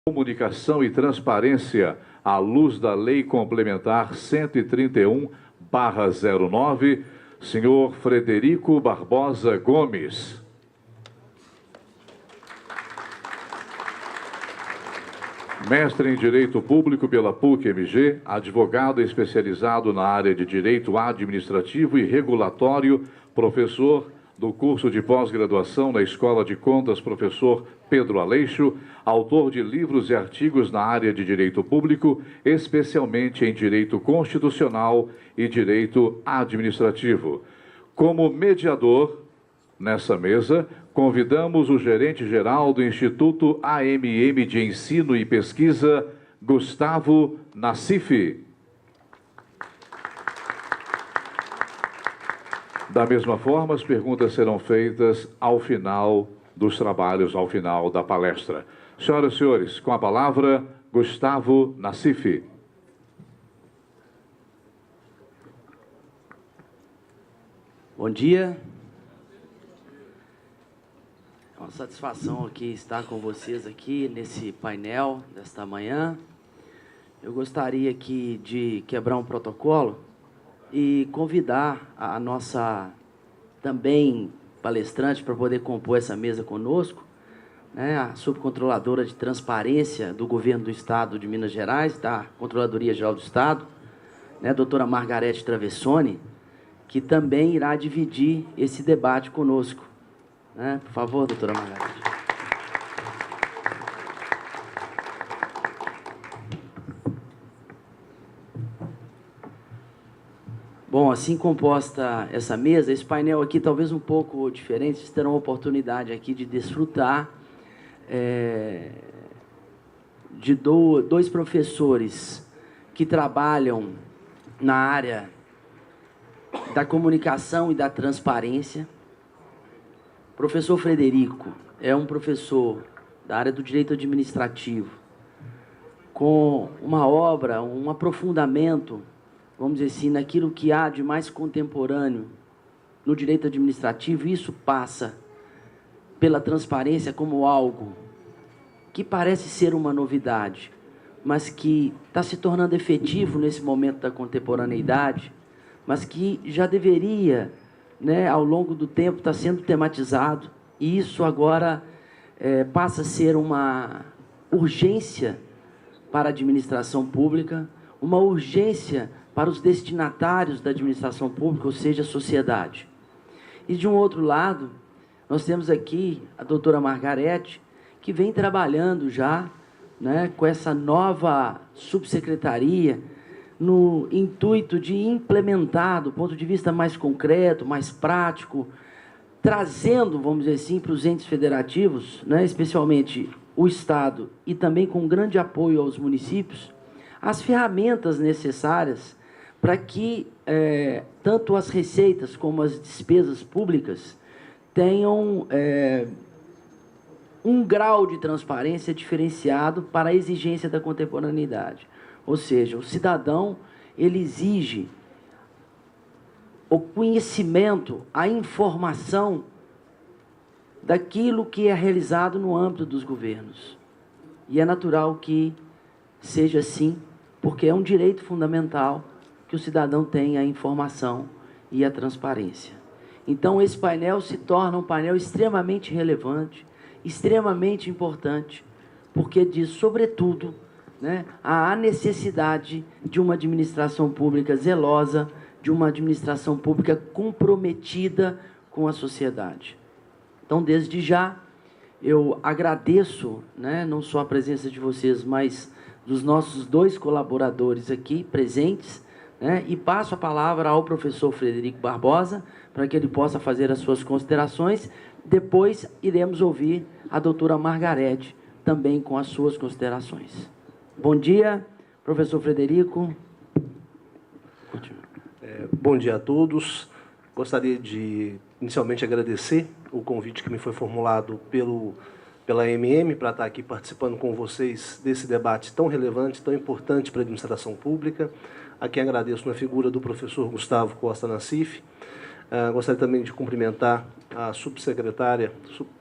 Comunicação e transparência à luz da Lei Complementar 131/09, senhor Frederico Barbosa Gomes. Mestre em Direito Público pela PUC-MG, advogado especializado na área de Direito Administrativo e Regulatório, professor do curso de pós-graduação na Escola de Contas, professor Pedro Aleixo, autor de livros e artigos na área de Direito Público, especialmente em Direito Constitucional e Direito Administrativo. Como mediador, nessa mesa, convidamos o gerente-geral do Instituto AMM de Ensino e Pesquisa, Gustavo Nassif. Da mesma forma, as perguntas serão feitas ao final dos trabalhos, ao final da palestra. Senhoras e senhores, com a palavra, Gustavo Nassif. Bom dia. É uma satisfação aqui estar com vocês aqui nesse painel desta manhã. Eu gostaria aqui de quebrar um protocolo e convidar a nossa também palestrante para poder compor essa mesa conosco, né, a subcontroladora de transparência do Governo do Estado de Minas Gerais, da Controladoria Geral do Estado, né, a doutora Margarete Travessoni, que também irá dividir esse debate conosco. Né? Por favor, doutora Margarete. Bom, assim composta essa mesa, esse painel aqui talvez um pouco diferente, vocês terão a oportunidade aqui de desfrutar de dois professores que trabalham na área da comunicação e da transparência. O professor Frederico é um professor da área do direito administrativo, com uma obra, um aprofundamento, vamos dizer assim, naquilo que há de mais contemporâneo no direito administrativo. Isso passa pela transparência como algo que parece ser uma novidade, mas que está se tornando efetivo nesse momento da contemporaneidade, mas que já deveria, né, ao longo do tempo, estar sendo tematizado, e isso agora passa a ser uma urgência para a administração pública, uma urgência para os destinatários da administração pública, ou seja, a sociedade. E, de um outro lado, nós temos aqui a doutora Margarete, que vem trabalhando já, né, com essa nova subsecretaria, no intuito de implementar, do ponto de vista mais concreto, mais prático, trazendo, vamos dizer assim, para os entes federativos, né, especialmente o Estado, e também com grande apoio aos municípios, as ferramentas necessárias para que tanto as receitas como as despesas públicas tenham um grau de transparência diferenciado para a exigência da contemporaneidade. Ou seja, o cidadão, ele exige o conhecimento, a informação daquilo que é realizado no âmbito dos governos. E é natural que seja assim, porque é um direito fundamental que o cidadão tenha a informação e a transparência. Então, esse painel se torna um painel extremamente relevante, extremamente importante, porque diz, sobretudo, né, a necessidade de uma administração pública zelosa, de uma administração pública comprometida com a sociedade. Então, desde já, eu agradeço, né, não só a presença de vocês, mas dos nossos dois colaboradores aqui presentes, né, e passo a palavra ao professor Frederico Barbosa, para que ele possa fazer as suas considerações. Depois, iremos ouvir a doutora Margarete, também com as suas considerações. Bom dia, professor Frederico. Bom dia a todos. Gostaria de, inicialmente, agradecer o convite que me foi formulado pela AMM para estar aqui participando com vocês desse debate tão relevante, tão importante para a administração pública. A quem agradeço na figura do professor Gustavo Costa Nassif. Gostaria também de cumprimentar a subsecretária,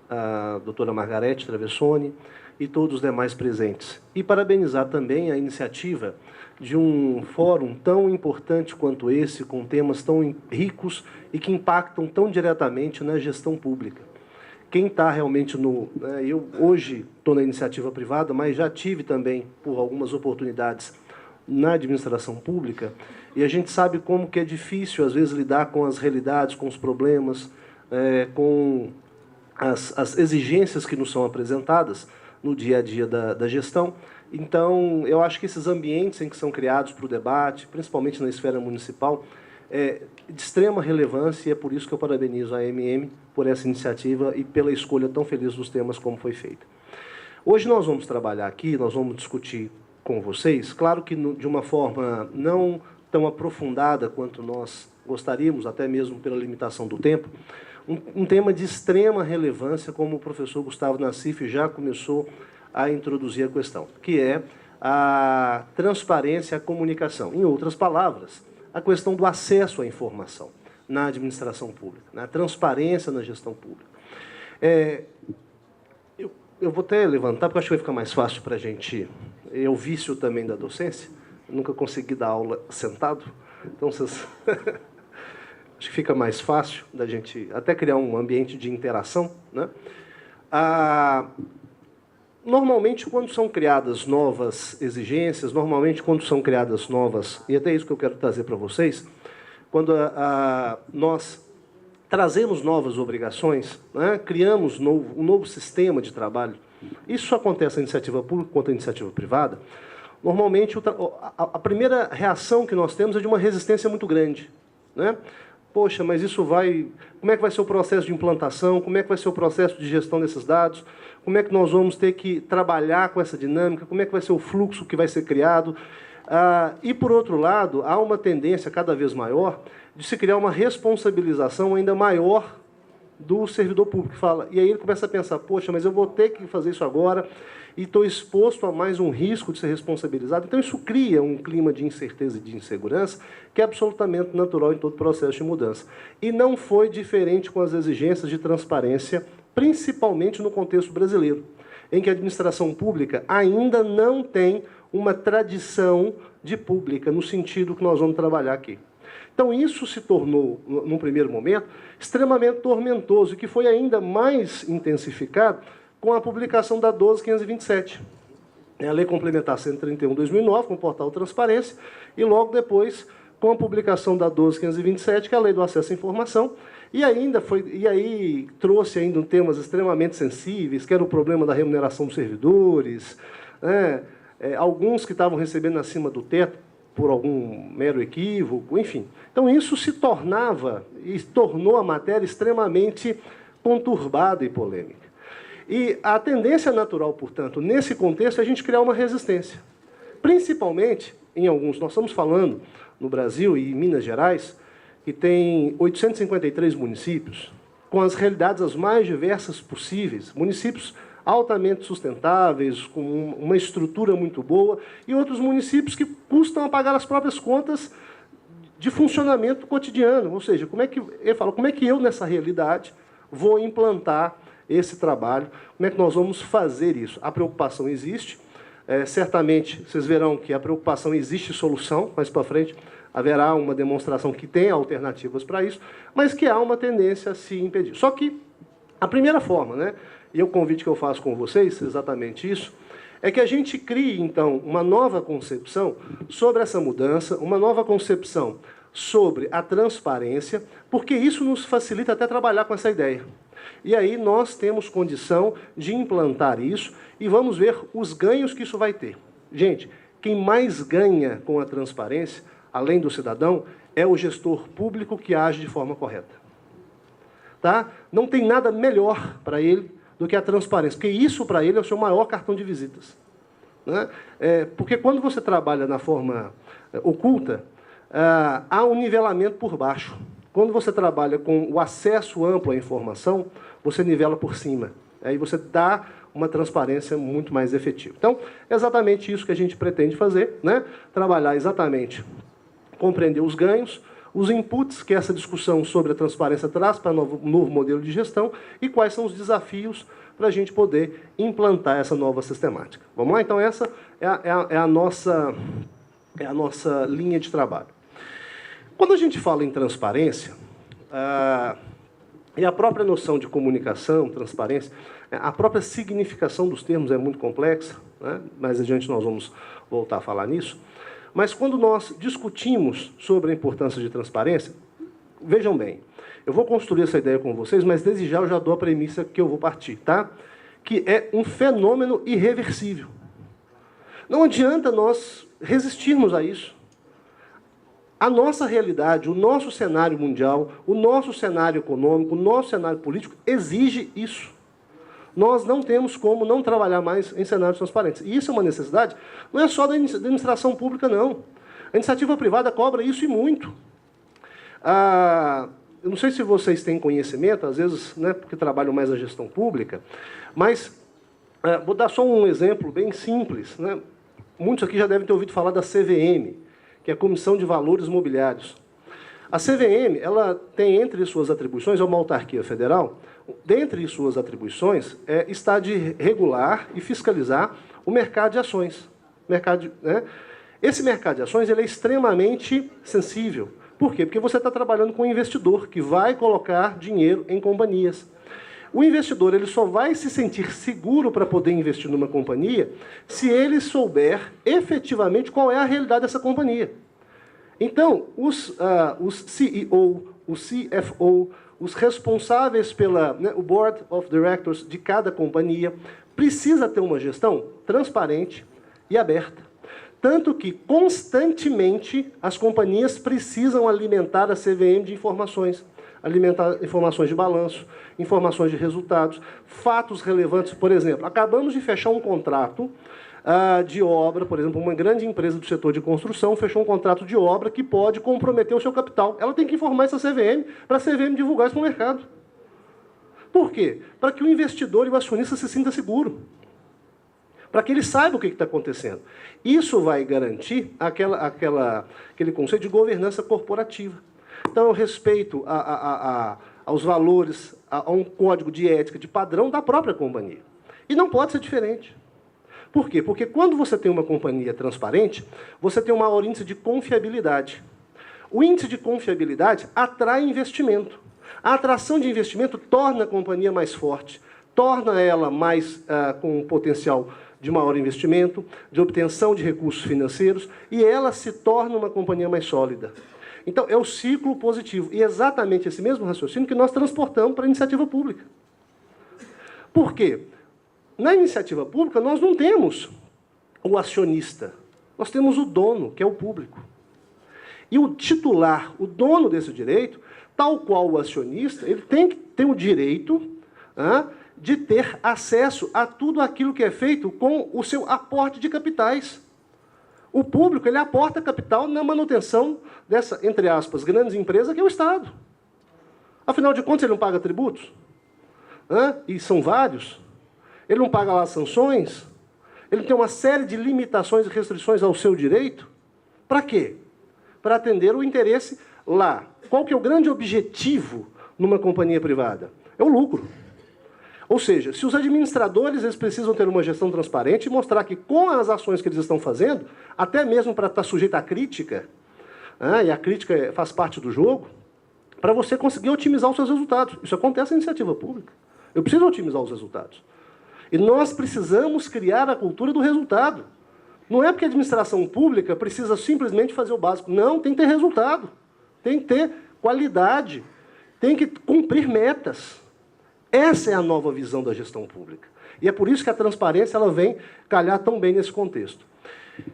a doutora Margarete Travessoni, e todos os demais presentes. E parabenizar também a iniciativa de um fórum tão importante quanto esse, com temas tão ricos e que impactam tão diretamente na gestão pública. Quem está realmente no... eu hoje estou na iniciativa privada, mas já tive também, por algumas oportunidades, na administração pública, e a gente sabe como que é difícil, às vezes, lidar com as realidades, com os problemas, com as exigências que nos são apresentadas no dia a dia da gestão. Então, eu acho que esses ambientes em que são criados para o debate, principalmente na esfera municipal, é de extrema relevância, e é por isso que eu parabenizo a AMM por essa iniciativa e pela escolha tão feliz dos temas como foi feita. Hoje nós vamos trabalhar aqui, nós vamos discutir com vocês, claro que de uma forma não tão aprofundada quanto nós gostaríamos, até mesmo pela limitação do tempo, um tema de extrema relevância, como o professor Gustavo Nassif já começou a introduzir a questão, que é a transparência e a comunicação. Em outras palavras, a questão do acesso à informação na administração pública, na transparência na gestão pública. Eu vou até levantar, porque eu acho que vai ficar mais fácil para a gente... É o vício também da docência, eu nunca consegui dar aula sentado, então vocês... acho que fica mais fácil da gente até criar um ambiente de interação, né? Normalmente, quando são criadas novas exigências, normalmente, quando são criadas novas... E até isso que eu quero trazer para vocês, quando nós trazemos novas obrigações, né, criamos um novo sistema de trabalho, isso acontece na iniciativa pública quanto na iniciativa privada, normalmente a primeira reação que nós temos é de uma resistência muito grande, né? Poxa, mas isso vai... Como é que vai ser o processo de implantação? Como é que vai ser o processo de gestão desses dados? Como é que nós vamos ter que trabalhar com essa dinâmica? Como é que vai ser o fluxo que vai ser criado? E, por outro lado, há uma tendência cada vez maior de se criar uma responsabilização ainda maior do servidor público. E aí ele começa a pensar, poxa, mas eu vou ter que fazer isso agora e estou exposto a mais um risco de ser responsabilizado. Então, isso cria um clima de incerteza e de insegurança que é absolutamente natural em todo processo de mudança. E não foi diferente com as exigências de transparência, principalmente no contexto brasileiro, em que a administração pública ainda não tem uma tradição de pública, no sentido que nós vamos trabalhar aqui. Então, isso se tornou, num primeiro momento, extremamente tormentoso, e que foi ainda mais intensificado com a publicação da 12.527, a Lei Complementar 131/2009, com o portal Transparência, e logo depois com a publicação da 12.527, que é a Lei do Acesso à Informação, e aí trouxe ainda temas extremamente sensíveis, que era o problema da remuneração dos servidores, né? Alguns que estavam recebendo acima do teto por algum mero equívoco, enfim. Então, isso se tornou a matéria extremamente conturbada e polêmica. E a tendência natural, portanto, nesse contexto, é a gente criar uma resistência. Principalmente, em alguns, nós estamos falando no Brasil e em Minas Gerais, que tem 853 municípios, com as realidades as mais diversas possíveis, municípios altamente sustentáveis, com uma estrutura muito boa, e outros municípios que custam a pagar as próprias contas de funcionamento cotidiano. Ou seja, como é que eu, nessa realidade, vou implantar esse trabalho? Como é que nós vamos fazer isso? A preocupação existe. Certamente, vocês verão que a preocupação existe solução, mais para frente haverá uma demonstração que tem alternativas para isso, mas que há uma tendência a se impedir. Só que a primeira forma, né, e o convite que eu faço com vocês, exatamente isso, é que a gente crie, então, uma nova concepção sobre essa mudança, uma nova concepção sobre a transparência, porque isso nos facilita até trabalhar com essa ideia. E aí nós temos condição de implantar isso e vamos ver os ganhos que isso vai ter. Gente, quem mais ganha com a transparência, além do cidadão, é o gestor público que age de forma correta. Tá? Não tem nada melhor para ele do que a transparência, porque isso, para ele, é o seu maior cartão de visitas. Né? Porque quando você trabalha na forma oculta, há um nivelamento por baixo. Quando você trabalha com o acesso amplo à informação, você nivela por cima. Aí você dá uma transparência muito mais efetiva. Então, é exatamente isso que a gente pretende fazer, né? Trabalhar exatamente, compreender os ganhos, os inputs que essa discussão sobre a transparência traz para um novo modelo de gestão e quais são os desafios para a gente poder implantar essa nova sistemática. Vamos lá? Então, essa é a nossa linha de trabalho. Quando a gente fala em transparência, e a própria noção de comunicação, transparência, a própria significação dos termos é muito complexa, né? Mais adiante nós vamos voltar a falar nisso. Mas quando nós discutimos sobre a importância de transparência, vejam bem, eu vou construir essa ideia com vocês, mas desde já eu já dou a premissa que eu vou partir, tá? Que é um fenômeno irreversível. Não adianta nós resistirmos a isso. A nossa realidade, o nosso cenário mundial, o nosso cenário econômico, o nosso cenário político exige isso. Nós não temos como não trabalhar mais em cenários transparentes. E isso é uma necessidade, não é só da administração pública, não. A iniciativa privada cobra isso e muito. Eu não sei se vocês têm conhecimento, às vezes, né, porque trabalham mais a gestão pública, mas vou dar só um exemplo bem simples, né? Muitos aqui já devem ter ouvido falar da CVM, que é a Comissão de Valores Mobiliários. A CVM, ela tem entre suas atribuições, é uma autarquia federal, dentre suas atribuições está de regular e fiscalizar o mercado de ações. Esse mercado de ações ele é extremamente sensível. Por quê? Porque você está trabalhando com um investidor que vai colocar dinheiro em companhias. O investidor ele só vai se sentir seguro para poder investir numa companhia se ele souber efetivamente qual é a realidade dessa companhia. Então, os CEO, o CFO, os responsáveis o Board of Directors de cada companhia, precisa ter uma gestão transparente e aberta. Tanto que, constantemente, as companhias precisam alimentar a CVM de informações. Alimentar informações de balanço, informações de resultados, fatos relevantes. Por exemplo, acabamos de fechar um contrato de obra, por exemplo, uma grande empresa do setor de construção fechou um contrato de obra que pode comprometer o seu capital. Ela tem que informar essa CVM para a CVM divulgar isso no mercado. Por quê? Para que o investidor e o acionista se sinta seguro. Para que ele saiba o que está acontecendo. Isso vai garantir aquele conceito de governança corporativa. Então, eu respeito aos valores, a um código de ética, de padrão da própria companhia. E não pode ser diferente. Por quê? Porque quando você tem uma companhia transparente, você tem um maior índice de confiabilidade. O índice de confiabilidade atrai investimento. A atração de investimento torna a companhia mais forte, torna ela mais com um potencial de maior investimento, de obtenção de recursos financeiros, e ela se torna uma companhia mais sólida. Então, é o ciclo positivo. E é exatamente esse mesmo raciocínio que nós transportamos para a iniciativa pública. Por quê? Na iniciativa pública, nós não temos o acionista. Nós temos o dono, que é o público. E o titular, o dono desse direito, tal qual o acionista, ele tem que ter o direito de ter acesso a tudo aquilo que é feito com o seu aporte de capitais. O público ele aporta capital na manutenção dessa, entre aspas, grandes empresas, que é o Estado. Afinal de contas, ele não paga tributos? E são vários. Ele não paga lá sanções? Ele tem uma série de limitações e restrições ao seu direito? Para quê? Para atender o interesse lá. Qual que é o grande objetivo numa companhia privada? É o lucro. Ou seja, se os administradores eles precisam ter uma gestão transparente e mostrar que com as ações que eles estão fazendo, até mesmo para estar sujeito à crítica, e a crítica faz parte do jogo, para você conseguir otimizar os seus resultados. Isso acontece na iniciativa pública. Eu preciso otimizar os resultados. E nós precisamos criar a cultura do resultado. Não é porque a administração pública precisa simplesmente fazer o básico. Não, tem que ter resultado. Tem que ter qualidade. Tem que cumprir metas. Essa é a nova visão da gestão pública. E é por isso que a transparência ela vem calhar tão bem nesse contexto.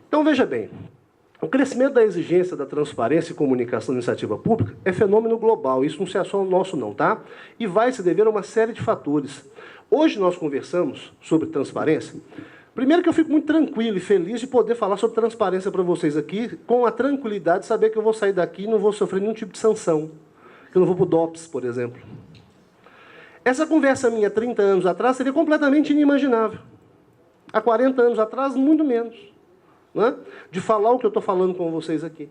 Então, veja bem, o crescimento da exigência da transparência e comunicação da iniciativa pública é fenômeno global. Isso não é só nosso, não, tá? E vai se dever a uma série de fatores. Hoje nós conversamos sobre transparência. Primeiro que eu fico muito tranquilo e feliz de poder falar sobre transparência para vocês aqui, com a tranquilidade de saber que eu vou sair daqui e não vou sofrer nenhum tipo de sanção. Que eu não vou para o DOPS, por exemplo. Essa conversa minha 30 anos atrás seria completamente inimaginável. Há 40 anos atrás, muito menos. né, de falar o que eu estou falando com vocês aqui.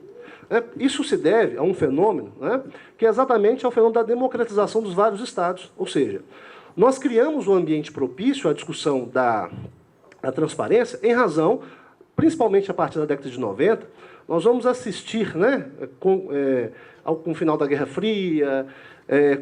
Isso se deve a um fenômeno, né, que é exatamente ao fenômeno da democratização dos vários estados. Ou seja, nós criamos um ambiente propício à discussão da transparência em razão, principalmente a partir da década de 90, nós vamos assistir, né, com o final da Guerra Fria,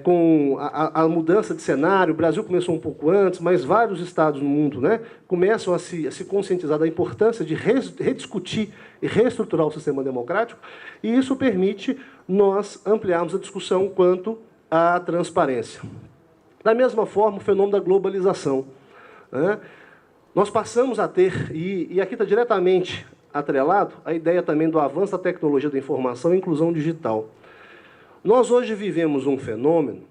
com a mudança de cenário. O Brasil começou um pouco antes, mas vários estados no mundo, né, começam a se conscientizar da importância de rediscutir e reestruturar o sistema democrático, e isso permite nós ampliarmos a discussão quanto à transparência. Da mesma forma, o fenômeno da globalização, né? Nós passamos a ter, e aqui está diretamente atrelado, a ideia também do avanço da tecnologia da informação e inclusão digital. Nós hoje vivemos um fenômeno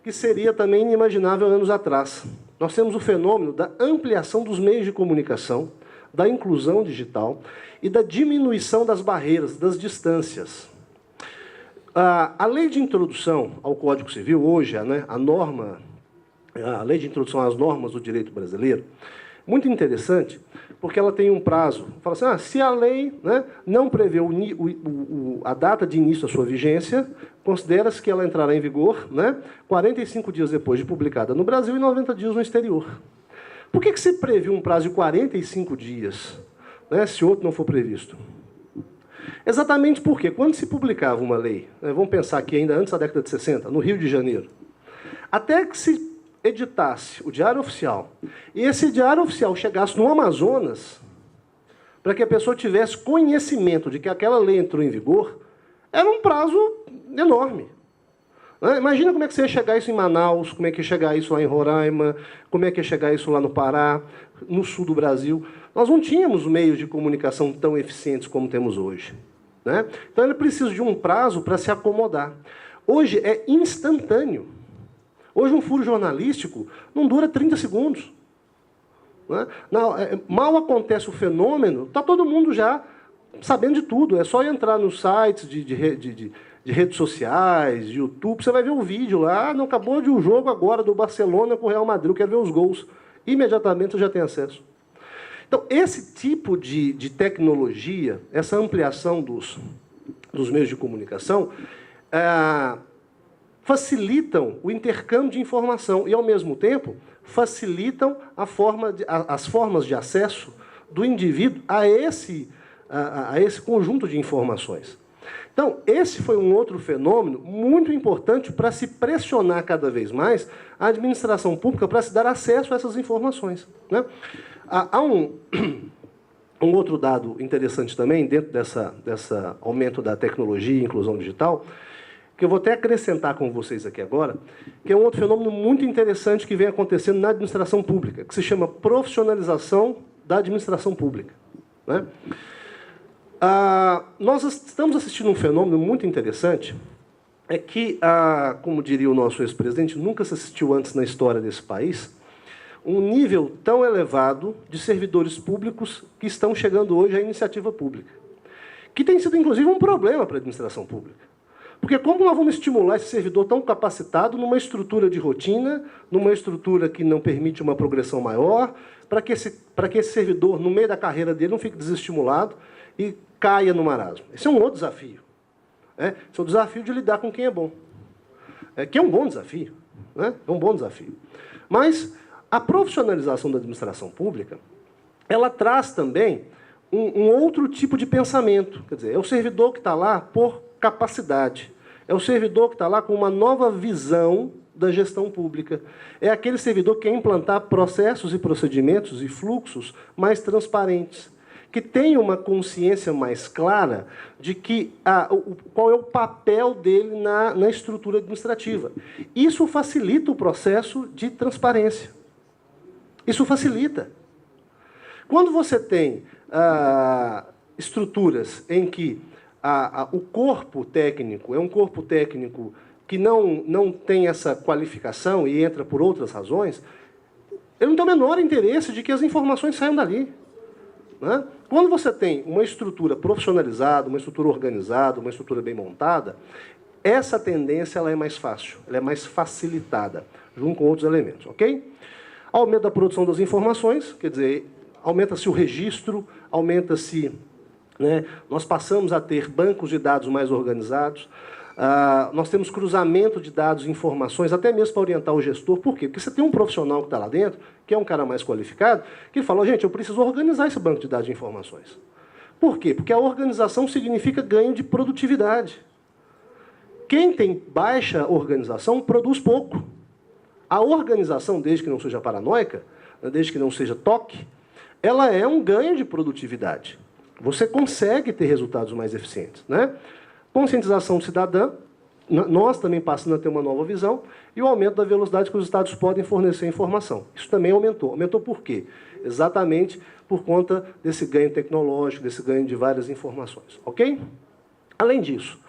que seria também inimaginável anos atrás. Nós temos o fenômeno da ampliação dos meios de comunicação, da inclusão digital e da diminuição das barreiras, das distâncias. A lei de introdução ao Código Civil, hoje, né, a lei de introdução às normas do direito brasileiro, muito interessante, porque ela tem um prazo. Fala assim, se a lei, né, não prevê a data de início da sua vigência, considera-se que ela entrará em vigor, né, 45 dias depois de publicada no Brasil e 90 dias no exterior. Por que se previu um prazo de 45 dias, né, se outro não for previsto? Exatamente porque, quando se publicava uma lei, né, vamos pensar que ainda antes da década de 60, no Rio de Janeiro, até que se editasse o Diário Oficial, e esse Diário Oficial chegasse no Amazonas, para que a pessoa tivesse conhecimento de que aquela lei entrou em vigor, era um prazo enorme. Imagina como é que você ia chegar isso em Manaus, como é que ia chegar isso lá em Roraima, como é que ia chegar isso lá no Pará, no sul do Brasil. Nós não tínhamos meios de comunicação tão eficientes como temos hoje, né? Então, ele precisa de um prazo para se acomodar. Hoje é instantâneo. Hoje, um furo jornalístico não dura 30 segundos. Né? Não, mal acontece o fenômeno, está todo mundo já sabendo de tudo. É só entrar nos sites de redes sociais, de YouTube, você vai ver o vídeo lá. Não acabou de um jogo agora do Barcelona com o Real Madrid, eu quero ver os gols. Imediatamente você já tem acesso. Então, esse tipo de tecnologia, essa ampliação dos meios de comunicação, facilitam o intercâmbio de informação e, ao mesmo tempo, facilitam as formas de acesso do indivíduo a esse conjunto de informações. Então, esse foi um outro fenômeno muito importante para se pressionar cada vez mais a administração pública para se dar acesso a essas informações, né? Há um outro dado interessante também, dentro dessa aumento da tecnologia e inclusão digital, que eu vou até acrescentar com vocês aqui agora, que é um outro fenômeno muito interessante que vem acontecendo na administração pública, que se chama profissionalização da administração pública, né? Nós estamos assistindo um fenômeno muito interessante, é que, como diria o nosso ex-presidente, nunca se assistiu antes na história desse país, um nível tão elevado de servidores públicos que estão chegando hoje à iniciativa pública, que tem sido, inclusive, um problema para a administração pública. Porque como nós vamos estimular esse servidor tão capacitado numa estrutura de rotina, numa estrutura que não permite uma progressão maior, para que esse servidor, no meio da carreira dele, não fique desestimulado e caia no marasmo? Esse é um outro desafio. Esse é o desafio de lidar com quem é bom. Que é um bom desafio, né? É um bom desafio. Mas a profissionalização da administração pública, ela traz também um outro tipo de pensamento. Quer dizer, é o servidor que está lá por capacidade. É o servidor que está lá com uma nova visão da gestão pública. É aquele servidor que quer implantar processos e procedimentos e fluxos mais transparentes, que tem uma consciência mais clara de qual é o papel dele na estrutura administrativa. Isso facilita o processo de transparência. Isso facilita. Quando você tem estruturas em que o corpo técnico é um corpo técnico que não tem essa qualificação e entra por outras razões, ele não tem o menor interesse de que as informações saiam dali, né? Quando você tem uma estrutura profissionalizada, uma estrutura organizada, uma estrutura bem montada, essa tendência ela é mais fácil, ela é mais facilitada, junto com outros elementos, ok? Aumento da produção das informações, quer dizer, aumenta-se o registro, aumenta-se né? Nós passamos a ter bancos de dados mais organizados, nós temos cruzamento de dados e informações, até mesmo para orientar o gestor. Por quê? Porque você tem um profissional que está lá dentro, que é um cara mais qualificado, que fala, gente, eu preciso organizar esse banco de dados e informações. Por quê? Porque a organização significa ganho de produtividade. Quem tem baixa organização produz pouco. A organização, desde que não seja paranoica, desde que não seja toque, ela é um ganho de produtividade. Você consegue ter resultados mais eficientes, né? Conscientização cidadã, nós também passamos a ter uma nova visão, e o aumento da velocidade que os estados podem fornecer informação. Isso também aumentou. Aumentou por quê? Exatamente por conta desse ganho tecnológico, desse ganho de várias informações. Ok? Além disso,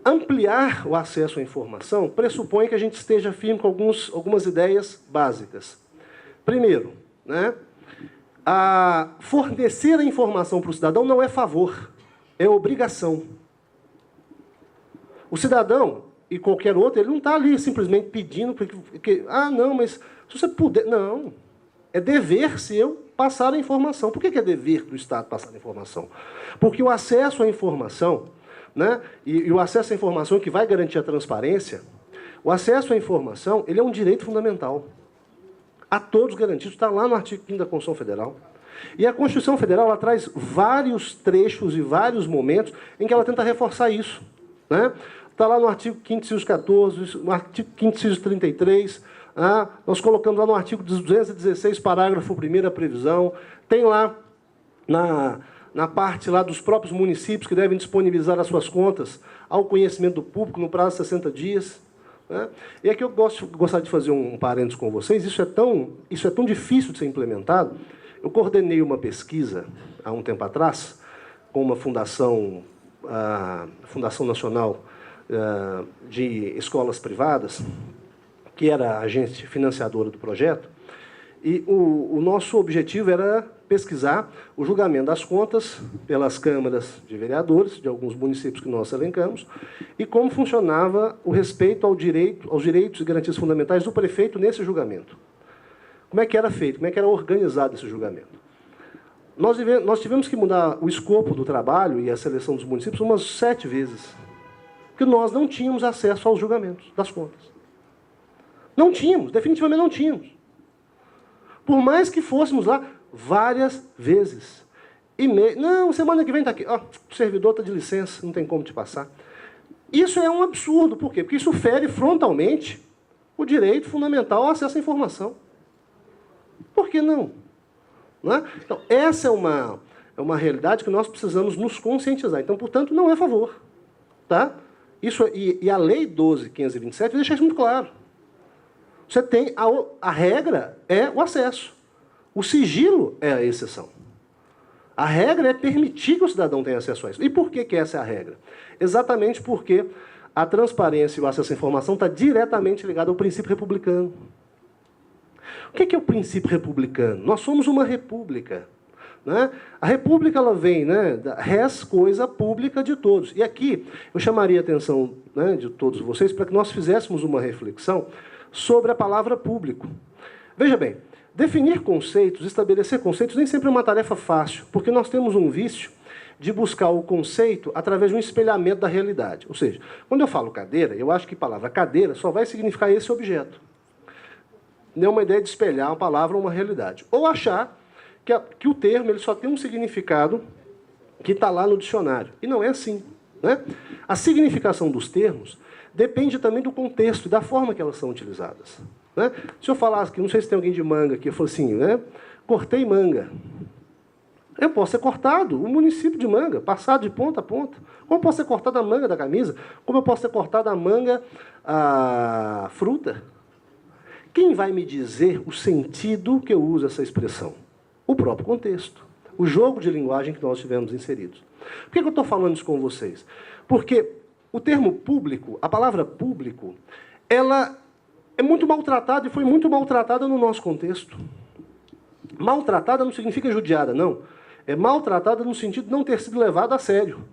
ampliar o acesso à informação pressupõe que a gente esteja firme com algumas ideias básicas. Primeiro, né, fornecer a informação para o cidadão não é favor, é obrigação. O cidadão, e qualquer outro, ele não está ali simplesmente pedindo que não, mas se você puder... Não, é dever seu passar a informação. Por que é dever do Estado passar a informação? Porque o acesso à informação, né, e o acesso à informação que vai garantir a transparência, o acesso à informação, ele é um direito fundamental. A todos garantido, está lá no artigo 5º da Constituição Federal. E a Constituição Federal ela traz vários trechos e vários momentos em que ela tenta reforçar isso, né? Está lá no artigo 5º, inciso 14, no artigo 5º, inciso 33, nós colocamos lá no artigo 216, parágrafo 1º, a previsão. Tem lá na parte lá dos próprios municípios que devem disponibilizar as suas contas ao conhecimento do público no prazo de 60 dias. Né? E aqui eu gostaria de fazer um parênteses com vocês. Isso é tão difícil de ser implementado. Eu coordenei uma pesquisa, há um tempo atrás, com uma fundação, a Fundação Nacional de Escolas Privadas, que era a agente financiadora do projeto, e o nosso objetivo era pesquisar o julgamento das contas pelas câmaras de vereadores de alguns municípios que nós elencamos e como funcionava o respeito aos direitos e garantias fundamentais do prefeito nesse julgamento. Como é que era feito? Como é que era organizado esse julgamento? Nós tivemos que mudar o escopo do trabalho e a seleção dos municípios umas 7 vezes, porque nós não tínhamos acesso aos julgamentos das contas. Não tínhamos, definitivamente não tínhamos. Por mais que fôssemos lá várias vezes. Não, semana que vem está aqui. O servidor está de licença, não tem como te passar. Isso é um absurdo. Por quê? Porque isso fere frontalmente o direito fundamental ao acesso à informação. Por que não? Não é? Então, essa é uma realidade que nós precisamos nos conscientizar. Então, portanto, não é a favor. Tá? Isso, e a Lei 12.527 deixa isso muito claro. Você tem a regra é o acesso. O sigilo é a exceção. A regra é permitir que o cidadão tenha acesso a isso. E por que essa é a regra? Exatamente porque a transparência e o acesso à informação está diretamente ligado ao princípio republicano. O que é o princípio republicano? Nós somos uma república. Né? A república ela vem, né, da res coisa pública de todos. E aqui eu chamaria a atenção, né, de todos vocês para que nós fizéssemos uma reflexão sobre a palavra público. Veja bem, definir conceitos, estabelecer conceitos, nem sempre é uma tarefa fácil, porque nós temos um vício de buscar o conceito através de um espelhamento da realidade. Ou seja, quando eu falo cadeira, eu acho que a palavra cadeira só vai significar esse objeto. Não é uma ideia de espelhar uma palavra ou uma realidade. Ou achar que o termo ele só tem um significado que está lá no dicionário. E não é assim. Né? A significação dos termos depende também do contexto e da forma que elas são utilizadas. Né? Se eu falasse que, não sei se tem alguém de manga aqui, eu falo assim, né? Cortei manga. Eu posso ser cortado, o município de manga, passado de ponta a ponta. Como eu posso ser cortado a manga da camisa? Como eu posso ser cortado a manga, a fruta? Quem vai me dizer o sentido que eu uso essa expressão? O próprio contexto. O jogo de linguagem que nós tivemos inseridos. Por que eu estou falando isso com vocês? Porque o termo público, a palavra público, ela é muito maltratada e foi muito maltratada no nosso contexto. Maltratada não significa judiada, não. É maltratada no sentido de não ter sido levada a sério.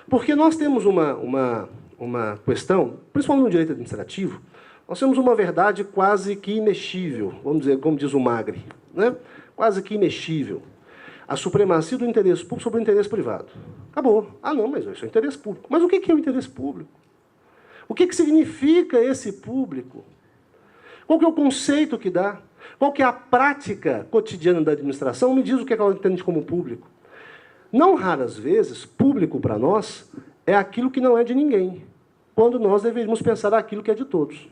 Porque nós temos uma questão, principalmente no direito administrativo, nós temos uma verdade quase que imexível, vamos dizer, como diz o Magre, né? Quase que imexível. a supremacia do interesse público sobre o interesse privado. Acabou. Ah, não, mas isso é interesse público. Mas o que é o interesse público? O que significa esse público? Qual que é o conceito que dá? Qual que é a prática cotidiana da administração? Me diz o que ela entende como público. Não raras vezes, público para nós é aquilo que não é de ninguém, quando nós deveríamos pensar aquilo que é de todos.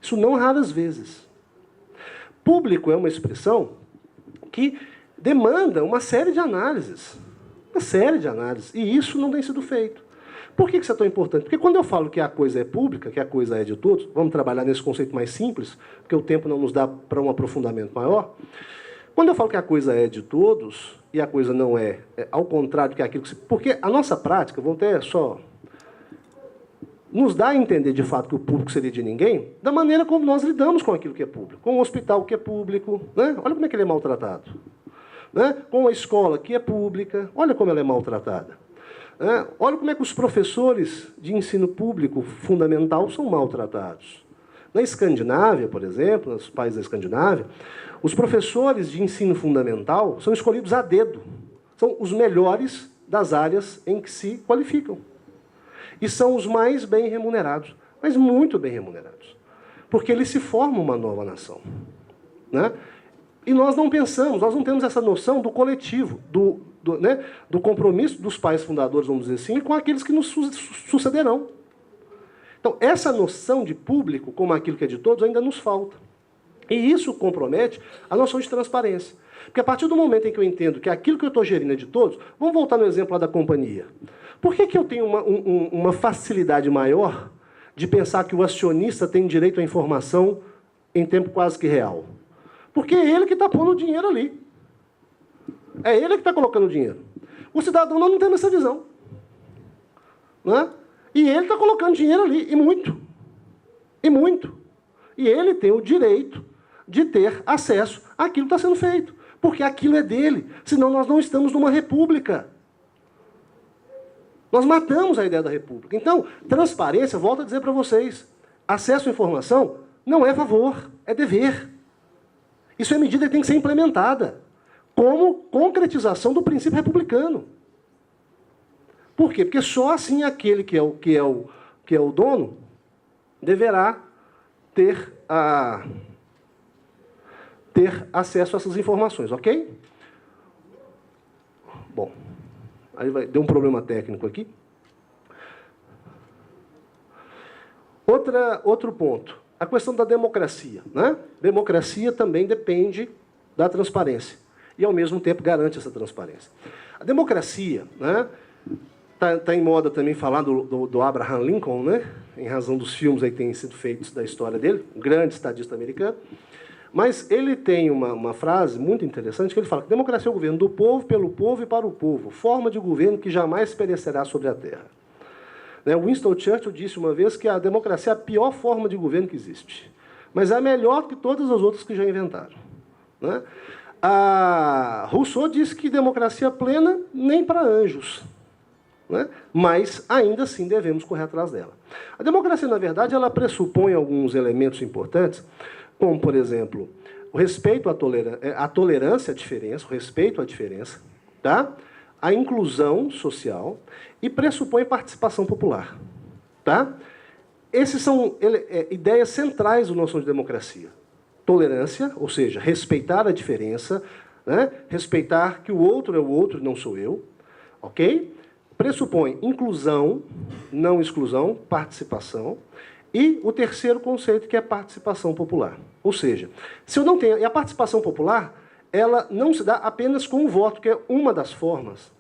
Isso não raras vezes. Público é uma expressão que demanda uma série de análises. Uma série de análises. E isso não tem sido feito. Por que isso é tão importante? Porque quando eu falo que a coisa é pública, que a coisa é de todos, vamos trabalhar nesse conceito mais simples, porque o tempo não nos dá para um aprofundamento maior. Quando eu falo que a coisa é de todos, e a coisa não é, ao contrário que aquilo que se... Porque a nossa prática, vamos ter só... nos dá a entender, de fato, que o público seria de ninguém, da maneira como nós lidamos com aquilo que é público. Com o hospital que é público, né? Olha como é que ele é maltratado. Né? Com a escola que é pública, olha como ela é maltratada. Né? Olha como é que os professores de ensino público fundamental são maltratados. Na Escandinávia, por exemplo, nos países da Escandinávia, os professores de ensino fundamental são escolhidos a dedo. São os melhores das áreas em que se qualificam. E são os mais bem remunerados, mas muito bem remunerados. Porque eles se formam uma nova nação. Né? E nós não pensamos, nós não temos essa noção do coletivo, do compromisso dos pais fundadores, vamos dizer assim, com aqueles que nos sucederão. Então, essa noção de público, como aquilo que é de todos, ainda nos falta. E isso compromete a noção de transparência. Porque a partir do momento em que eu entendo que aquilo que eu estou gerindo é de todos, vamos voltar no exemplo lá da companhia. Por que eu tenho uma facilidade maior de pensar que o acionista tem direito à informação em tempo quase que real? Porque é ele que está pondo o dinheiro ali. É ele que está colocando o dinheiro. O cidadão não tem essa visão. Né? E ele está colocando dinheiro ali, e muito. E muito. E ele tem o direito de ter acesso àquilo que está sendo feito. Porque aquilo é dele. Senão nós não estamos numa república. Nós matamos a ideia da república. Então, transparência, volto a dizer para vocês, acesso à informação não é favor, é dever. Isso é medida que tem que ser implementada como concretização do princípio republicano. Por quê? Porque só assim aquele que é o dono deverá ter acesso a essas informações, ok? Bom, aí deu um problema técnico aqui. Outro ponto, a questão da democracia. Né? Democracia também depende da transparência e, ao mesmo tempo, garante essa transparência. A democracia, né, tá em moda também falar do Abraham Lincoln, né, em razão dos filmes aí que têm sido feitos da história dele, um grande estadista americano. Mas ele tem uma frase muito interessante que ele fala que democracia é o governo do povo, pelo povo e para o povo, forma de governo que jamais perecerá sobre a terra. Winston Churchill disse uma vez que a democracia é a pior forma de governo que existe, mas é a melhor que todas as outras que já inventaram. Né? A Rousseau disse que democracia plena nem para anjos, né? Mas ainda assim devemos correr atrás dela. A democracia, na verdade, ela pressupõe alguns elementos importantes, como, por exemplo, o respeito à tolerância à diferença, o respeito à diferença, tá? A inclusão social e pressupõe participação popular. Tá? Esses são ideias centrais da noção de democracia. Tolerância, ou seja, respeitar a diferença, né? Respeitar que o outro é o outro e não sou eu. Ok? Pressupõe inclusão, não exclusão, participação. E o terceiro conceito, que é a participação popular. Ou seja, se eu não tenho... E a participação popular, ela não se dá apenas com o voto, que é uma das formas.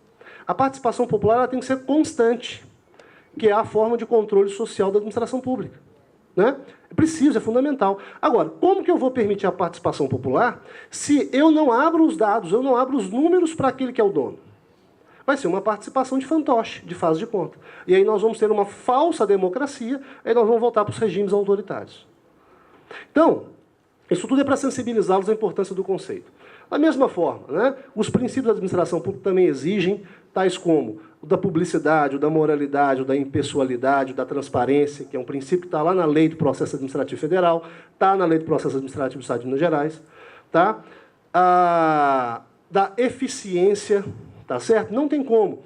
A participação popular ela tem que ser constante, que é a forma de controle social da administração pública. Né? É preciso, é fundamental. Agora, como que eu vou permitir a participação popular se eu não abro os dados, eu não abro os números para aquele que é o dono? Vai ser uma participação de fantoche, de faz de conta. E aí nós vamos ter uma falsa democracia, aí nós vamos voltar para os regimes autoritários. Então, isso tudo é para sensibilizá-los à importância do conceito. Da mesma forma, né, os princípios da administração pública também exigem, tais como o da publicidade, o da moralidade, o da impessoalidade, o da transparência, que é um princípio que está lá na Lei do Processo Administrativo Federal, está na Lei do Processo Administrativo do Estado de Minas Gerais. Tá? da eficiência, tá certo? Não tem como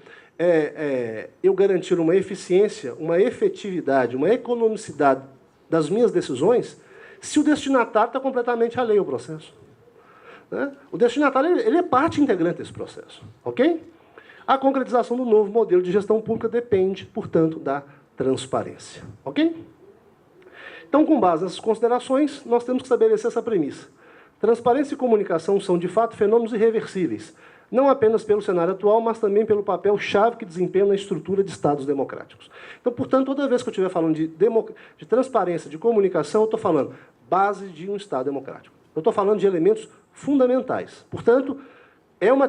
eu garantir uma eficiência, uma efetividade, uma economicidade das minhas decisões se o destinatário está completamente alheio ao processo. Né? O destinatário ele é parte integrante desse processo. Ok? A concretização do novo modelo de gestão pública depende, portanto, da transparência. Ok? Então, com base nessas considerações, nós temos que estabelecer essa premissa. Transparência e comunicação são, de fato, fenômenos irreversíveis, não apenas pelo cenário atual, mas também pelo papel-chave que desempenham na estrutura de Estados democráticos. Então, portanto, toda vez que eu estiver falando de transparência, de comunicação, eu estou falando base de um Estado democrático. Eu estou falando de elementos fundamentais. Portanto,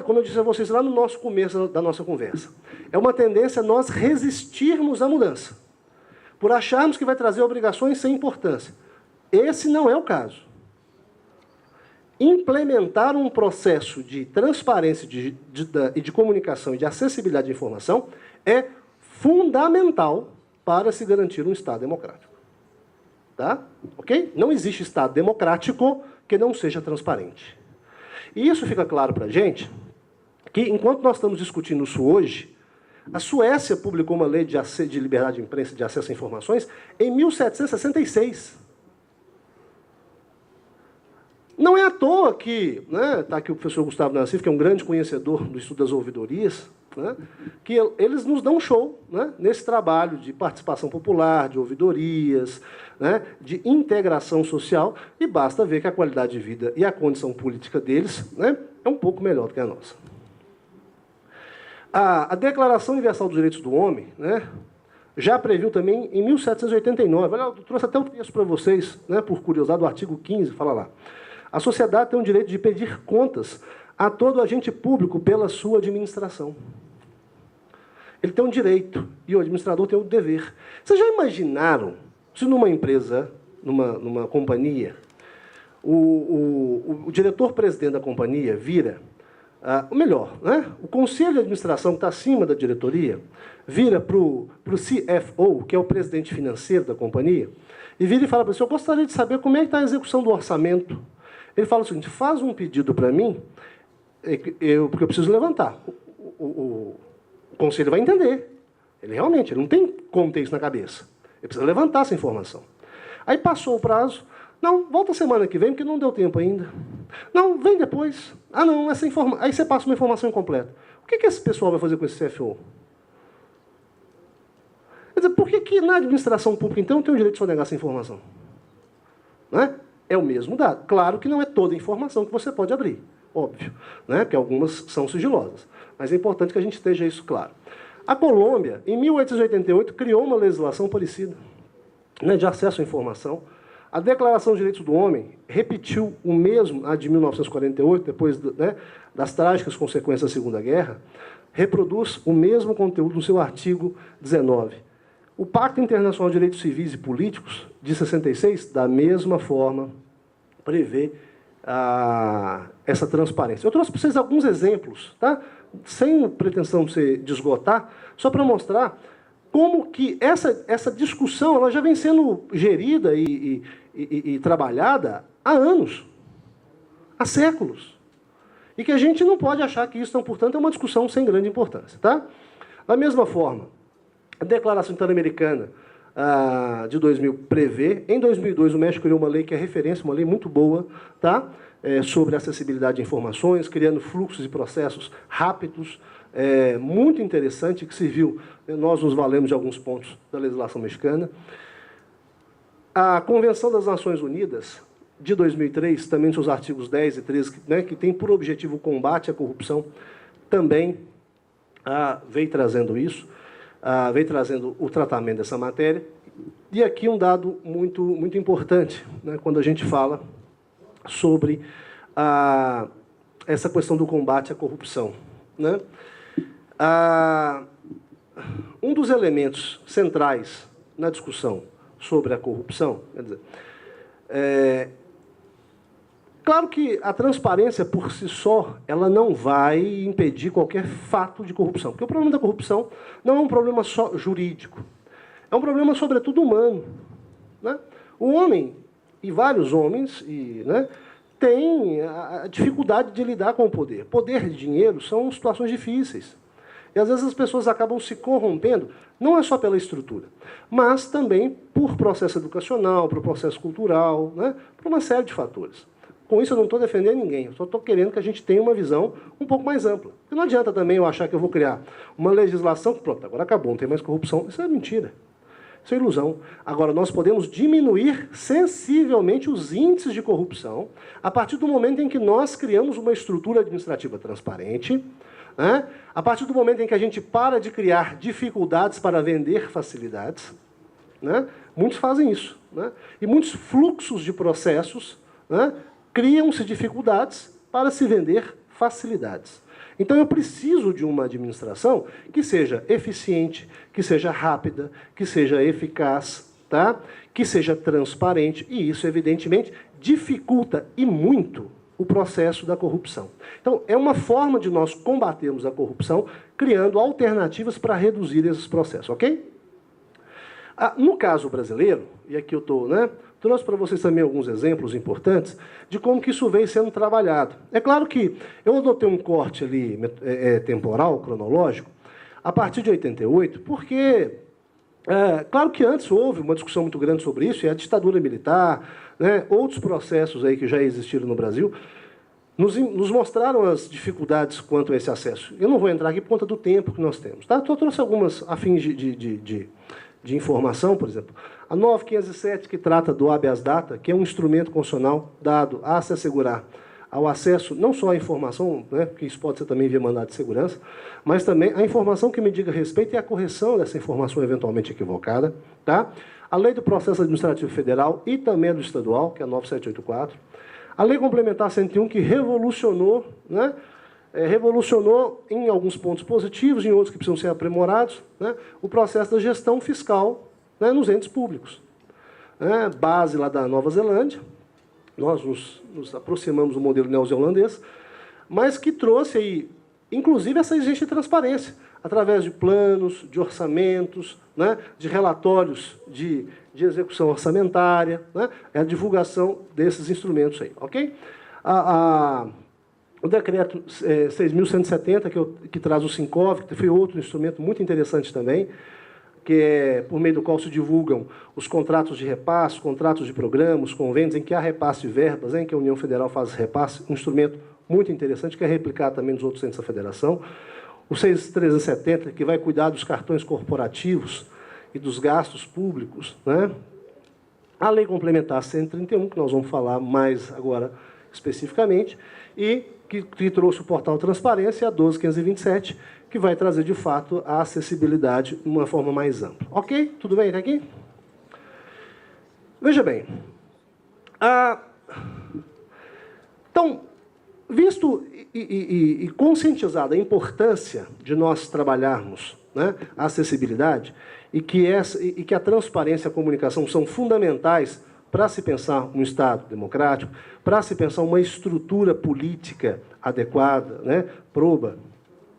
como eu disse a vocês lá no nosso começo da nossa conversa, é uma tendência a nós resistirmos à mudança, por acharmos que vai trazer obrigações sem importância. Esse não é o caso. Implementar um processo de transparência e de comunicação e de acessibilidade de informação é fundamental para se garantir um Estado democrático. Tá? Ok? Não existe Estado democrático que não seja transparente. E isso fica claro para a gente que, enquanto nós estamos discutindo isso hoje, a Suécia publicou uma lei de liberdade de imprensa e de acesso a informações em 1766. Não é à toa que, está aqui o professor Gustavo Nassif, que é um grande conhecedor do estudo das ouvidorias, que eles nos dão um show nesse trabalho de participação popular, de ouvidorias, de integração social, e basta ver que a qualidade de vida e a condição política deles é um pouco melhor do que a nossa. A Declaração Universal dos Direitos do Homem já previu também em 1789, olha, eu trouxe até o texto para vocês, por curiosidade, o artigo 15, fala lá. A sociedade tem o direito de pedir contas a todo agente público pela sua administração. Ele tem um direito e o administrador tem o dever. Vocês já imaginaram se numa empresa, numa companhia, o diretor-presidente da companhia vira, ou melhor, o conselho de administração que está acima da diretoria, vira para o CFO, que é o presidente financeiro da companhia, e vira e fala para ele: eu gostaria de saber como é que está a execução do orçamento. Ele fala o seguinte: faz um pedido para mim, porque eu preciso levantar. O conselho vai entender. Ele não tem como ter isso na cabeça. Ele precisa levantar essa informação. Aí passou o prazo. Não, volta semana que vem, porque não deu tempo ainda. Não, vem depois. Ah, não, aí você passa uma informação incompleta. O que esse pessoal vai fazer com esse CFO? Quer dizer, por que na administração pública, então, tem o direito de sonegar essa informação? É o mesmo dado. Claro que não é toda a informação que você pode abrir, óbvio, porque algumas são sigilosas. Mas é importante que a gente esteja isso claro. A Colômbia, em 1888, criou uma legislação parecida, de acesso à informação. A Declaração dos Direitos do Homem repetiu o mesmo, a de 1948, depois das trágicas consequências da Segunda Guerra, reproduz o mesmo conteúdo no seu artigo 19. O Pacto Internacional de Direitos Civis e Políticos, de 66, da mesma forma, prevê essa transparência. Eu trouxe para vocês alguns exemplos, sem pretensão de esgotar, só para mostrar como que essa discussão ela já vem sendo gerida e trabalhada há anos, há séculos. E que a gente não pode achar que isso, então, portanto, é uma discussão sem grande importância. Da mesma forma, a Declaração Interamericana de 2000 prevê. Em 2002, o México criou uma lei que é referência, uma lei muito boa, sobre acessibilidade de informações, criando fluxos e processos rápidos, muito interessante, que serviu, nós nos valemos de alguns pontos da legislação mexicana. A Convenção das Nações Unidas, de 2003, também seus artigos 10 e 13, que tem por objetivo o combate à corrupção, também veio trazendo isso. Veio trazendo o tratamento dessa matéria. E aqui um dado muito, muito importante, quando a gente fala sobre essa questão do combate à corrupção. Um dos elementos centrais na discussão sobre a corrupção, quer dizer, claro que a transparência por si só ela não vai impedir qualquer fato de corrupção, porque o problema da corrupção não é um problema só jurídico, é um problema sobretudo humano. O homem, e vários homens, têm a dificuldade de lidar com o poder. Poder e dinheiro são situações difíceis. E às vezes as pessoas acabam se corrompendo, não é só pela estrutura, mas também por processo educacional, por processo cultural, né? Por uma série de fatores. Com isso eu não estou defendendo ninguém, eu só estou querendo que a gente tenha uma visão um pouco mais ampla. Porque não adianta também eu achar que eu vou criar uma legislação que, pronto, agora acabou, não tem mais corrupção. Isso é mentira. Isso é ilusão. Agora, nós podemos diminuir sensivelmente os índices de corrupção a partir do momento em que nós criamos uma estrutura administrativa transparente, né? A partir do momento em que a gente para de criar dificuldades para vender facilidades, né? Muitos fazem isso, né? E muitos fluxos de processos, né? Criam-se dificuldades para se vender facilidades. Então, eu preciso de uma administração que seja eficiente, que seja rápida, que seja eficaz, tá? Que seja transparente, e isso, evidentemente, dificulta e muito o processo da corrupção. Então, é uma forma de nós combatermos a corrupção, criando alternativas para reduzir esses processos, ok? No caso brasileiro, e aqui eu estou, né? Trouxe para vocês também alguns exemplos importantes de como que isso vem sendo trabalhado. É claro que eu adotei um corte ali temporal, cronológico, a partir de 88, porque, claro que antes houve uma discussão muito grande sobre isso, e a ditadura militar, né, outros processos aí que já existiram no Brasil, nos mostraram as dificuldades quanto a esse acesso. Eu não vou entrar aqui por conta do tempo que nós temos. Tá? Eu trouxe algumas a fim de informação, por exemplo. A 9507, que trata do habeas data, que é um instrumento constitucional dado a se assegurar ao acesso, não só à informação, né, porque isso pode ser também via mandado de segurança, mas também a informação que me diga respeito e a correção dessa informação eventualmente equivocada. Tá? A Lei do Processo Administrativo Federal e também a do Estadual, que é a 9784. A Lei Complementar 101, que revolucionou, né, revolucionou em alguns pontos positivos, em outros que precisam ser aprimorados, né, o processo da gestão fiscal, né, nos entes públicos. Base lá da Nova Zelândia, nós nos aproximamos do modelo neozelandês, mas que trouxe aí, inclusive, essa exigência de transparência, através de planos, de orçamentos, né, de relatórios de execução orçamentária, né, a divulgação desses instrumentos aí, ok? O decreto 6.170, que traz o Sincov, que foi outro instrumento muito interessante também, que é por meio do qual se divulgam os contratos de repasse, contratos de programas, convênios, em que há repasse de verbas, em que a União Federal faz repasse, um instrumento muito interessante, que é replicado também nos outros centros da Federação. O 6.370, que vai cuidar dos cartões corporativos e dos gastos públicos, né? A Lei Complementar 131, que nós vamos falar mais agora especificamente, e que trouxe o portal Transparência, a 12.527, que vai trazer, de fato, a acessibilidade de uma forma mais ampla. Ok? Tudo bem até aqui? Veja bem. Então, visto e conscientizada a importância de nós trabalharmos, né, a acessibilidade, e que a transparência e a comunicação são fundamentais para se pensar um Estado democrático, para se pensar uma estrutura política adequada, né, proba,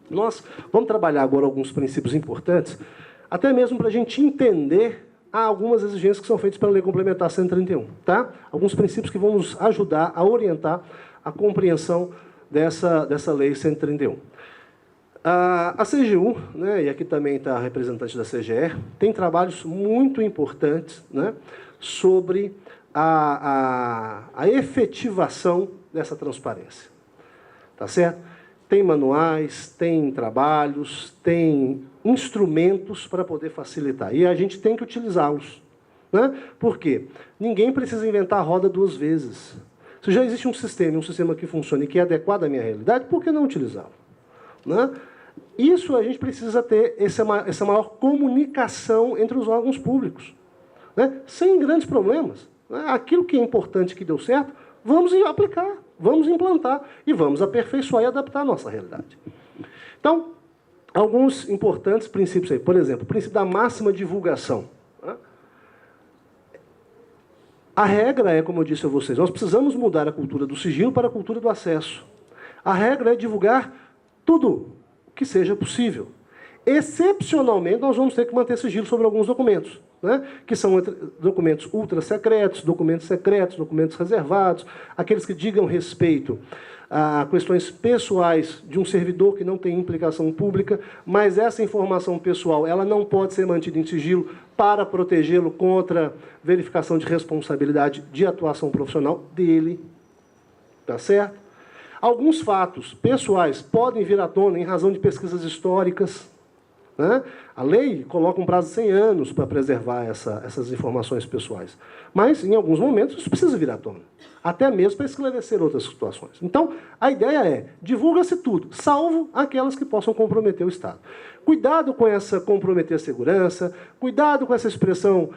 nós vamos trabalhar agora alguns princípios importantes, até mesmo para a gente entender algumas exigências que são feitas pela Lei Complementar 131. Tá? Alguns princípios que vão nos ajudar a orientar a compreensão dessa Lei 131. A CGU, né, e aqui também está a representante da CGR, tem trabalhos muito importantes, né, sobre a efetivação dessa transparência. Tá certo? Tem manuais, tem trabalhos, tem instrumentos para poder facilitar. E a gente tem que utilizá-los. Né? Por quê? Ninguém precisa inventar a roda duas vezes. Se já existe um sistema que funciona e que é adequado à minha realidade, por que não utilizá-lo? Né? Isso a gente precisa ter essa maior comunicação entre os órgãos públicos. Né? Sem grandes problemas. Né? Aquilo que é importante, que deu certo, vamos aplicar, vamos implantar e vamos aperfeiçoar e adaptar a nossa realidade. Então, alguns importantes princípios aí. Por exemplo, o princípio da máxima divulgação. Né? A regra é, como eu disse a vocês, nós precisamos mudar a cultura do sigilo para a cultura do acesso. A regra é divulgar tudo o que seja possível. Excepcionalmente, nós vamos ter que manter sigilo sobre alguns documentos. né, que são documentos ultra-secretos, documentos reservados, aqueles que digam respeito a questões pessoais de um servidor que não tem implicação pública, mas essa informação pessoal ela não pode ser mantida em sigilo para protegê-lo contra verificação de responsabilidade de atuação profissional dele. Tá certo? Alguns fatos pessoais podem vir à tona em razão de pesquisas históricas, né? A lei coloca um prazo de 100 anos para preservar essas informações pessoais. Mas, em alguns momentos, isso precisa vir à tona. Até mesmo para esclarecer outras situações. Então, a ideia é, divulga-se tudo, salvo aquelas que possam comprometer o Estado. Cuidado com essa comprometer a segurança, cuidado com essa expressão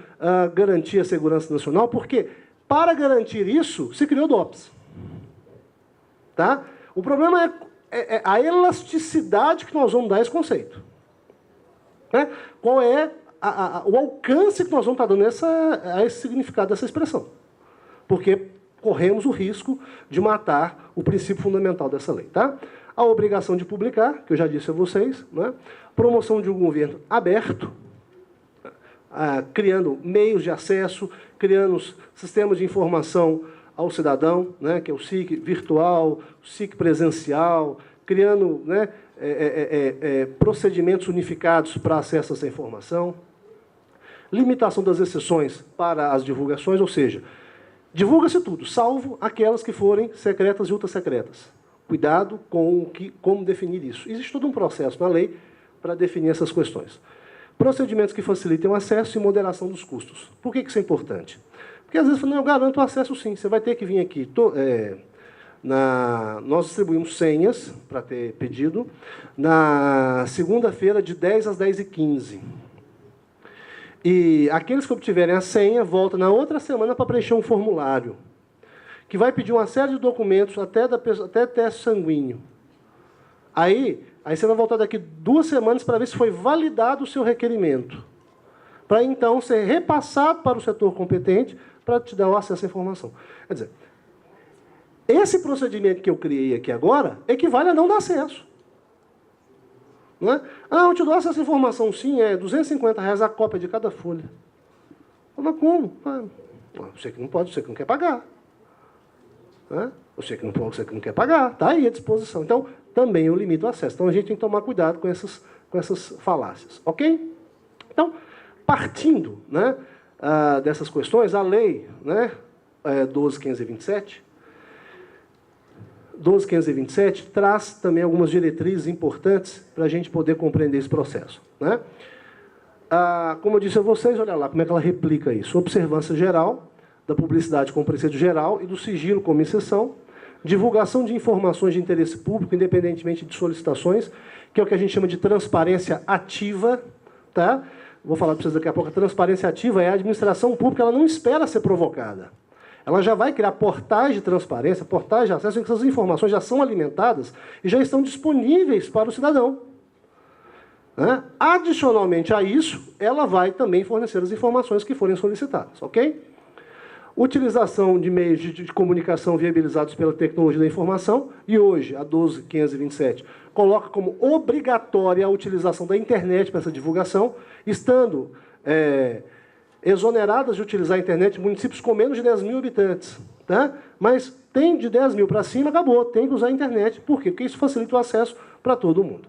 garantir a segurança nacional, porque, para garantir isso, se criou DOPS. Tá? O problema é a elasticidade que nós vamos dar a esse conceito. Né? Qual é o alcance que nós vamos estar dando a esse significado dessa expressão? Porque corremos o risco de matar o princípio fundamental dessa lei. Tá? A obrigação de publicar, que eu já disse a vocês, né? Promoção de um governo aberto, criando meios de acesso, criando sistemas de informação ao cidadão, né, que é o SIC virtual, o SIC presencial, criando, né, procedimentos unificados para acesso a essa informação. Limitação das exceções para as divulgações, ou seja, divulga-se tudo, salvo aquelas que forem secretas e ultra-secretas. Cuidado com como definir isso. Existe todo um processo na lei para definir essas questões. Procedimentos que facilitem o acesso e moderação dos custos. Por que isso é importante? Porque às vezes eu garanto o acesso sim. Você vai ter que vir aqui. Nós distribuímos senhas para ter pedido na segunda-feira de 10 às 10h15. E aqueles que obtiverem a senha voltam na outra semana para preencher um formulário, que vai pedir uma série de documentos, até teste sanguíneo. Aí você vai voltar daqui 2 semanas para ver se foi validado o seu requerimento, para então ser repassado para o setor competente para te dar o acesso à informação. Quer dizer, esse procedimento que eu criei aqui agora equivale a não dar acesso. Não é? Eu te dou acesso à informação, sim, é R$250 a cópia de cada folha. Mas como? Você que não pode, você que não quer pagar. Você que não pode, você que não quer pagar. Está aí à disposição. Então, também eu limito o acesso. Então, a gente tem que tomar cuidado com essas falácias. Ok? Então, partindo, né, dessas questões, a lei, né, 12.527 traz também algumas diretrizes importantes para a gente poder compreender esse processo. Né? Como eu disse a vocês, olha lá como é que ela replica isso. Observância geral da publicidade como preceito geral e do sigilo como exceção, divulgação de informações de interesse público, independentemente de solicitações, que é o que a gente chama de transparência ativa. Tá? Vou falar para vocês daqui a pouco. A transparência ativa é a administração pública, ela não espera ser provocada. Ela já vai criar portais de transparência, portais de acesso, em que essas informações já são alimentadas e já estão disponíveis para o cidadão. Né? Adicionalmente a isso, ela vai também fornecer as informações que forem solicitadas. Ok? Utilização de meios de comunicação viabilizados pela tecnologia da informação, e hoje, a 12.527, coloca como obrigatória a utilização da internet para essa divulgação, estando exoneradas de utilizar a internet municípios com menos de 10 mil habitantes. Tá? Mas tem de 10 mil para cima, acabou, tem que usar a internet. Por quê? Porque isso facilita o acesso para todo mundo.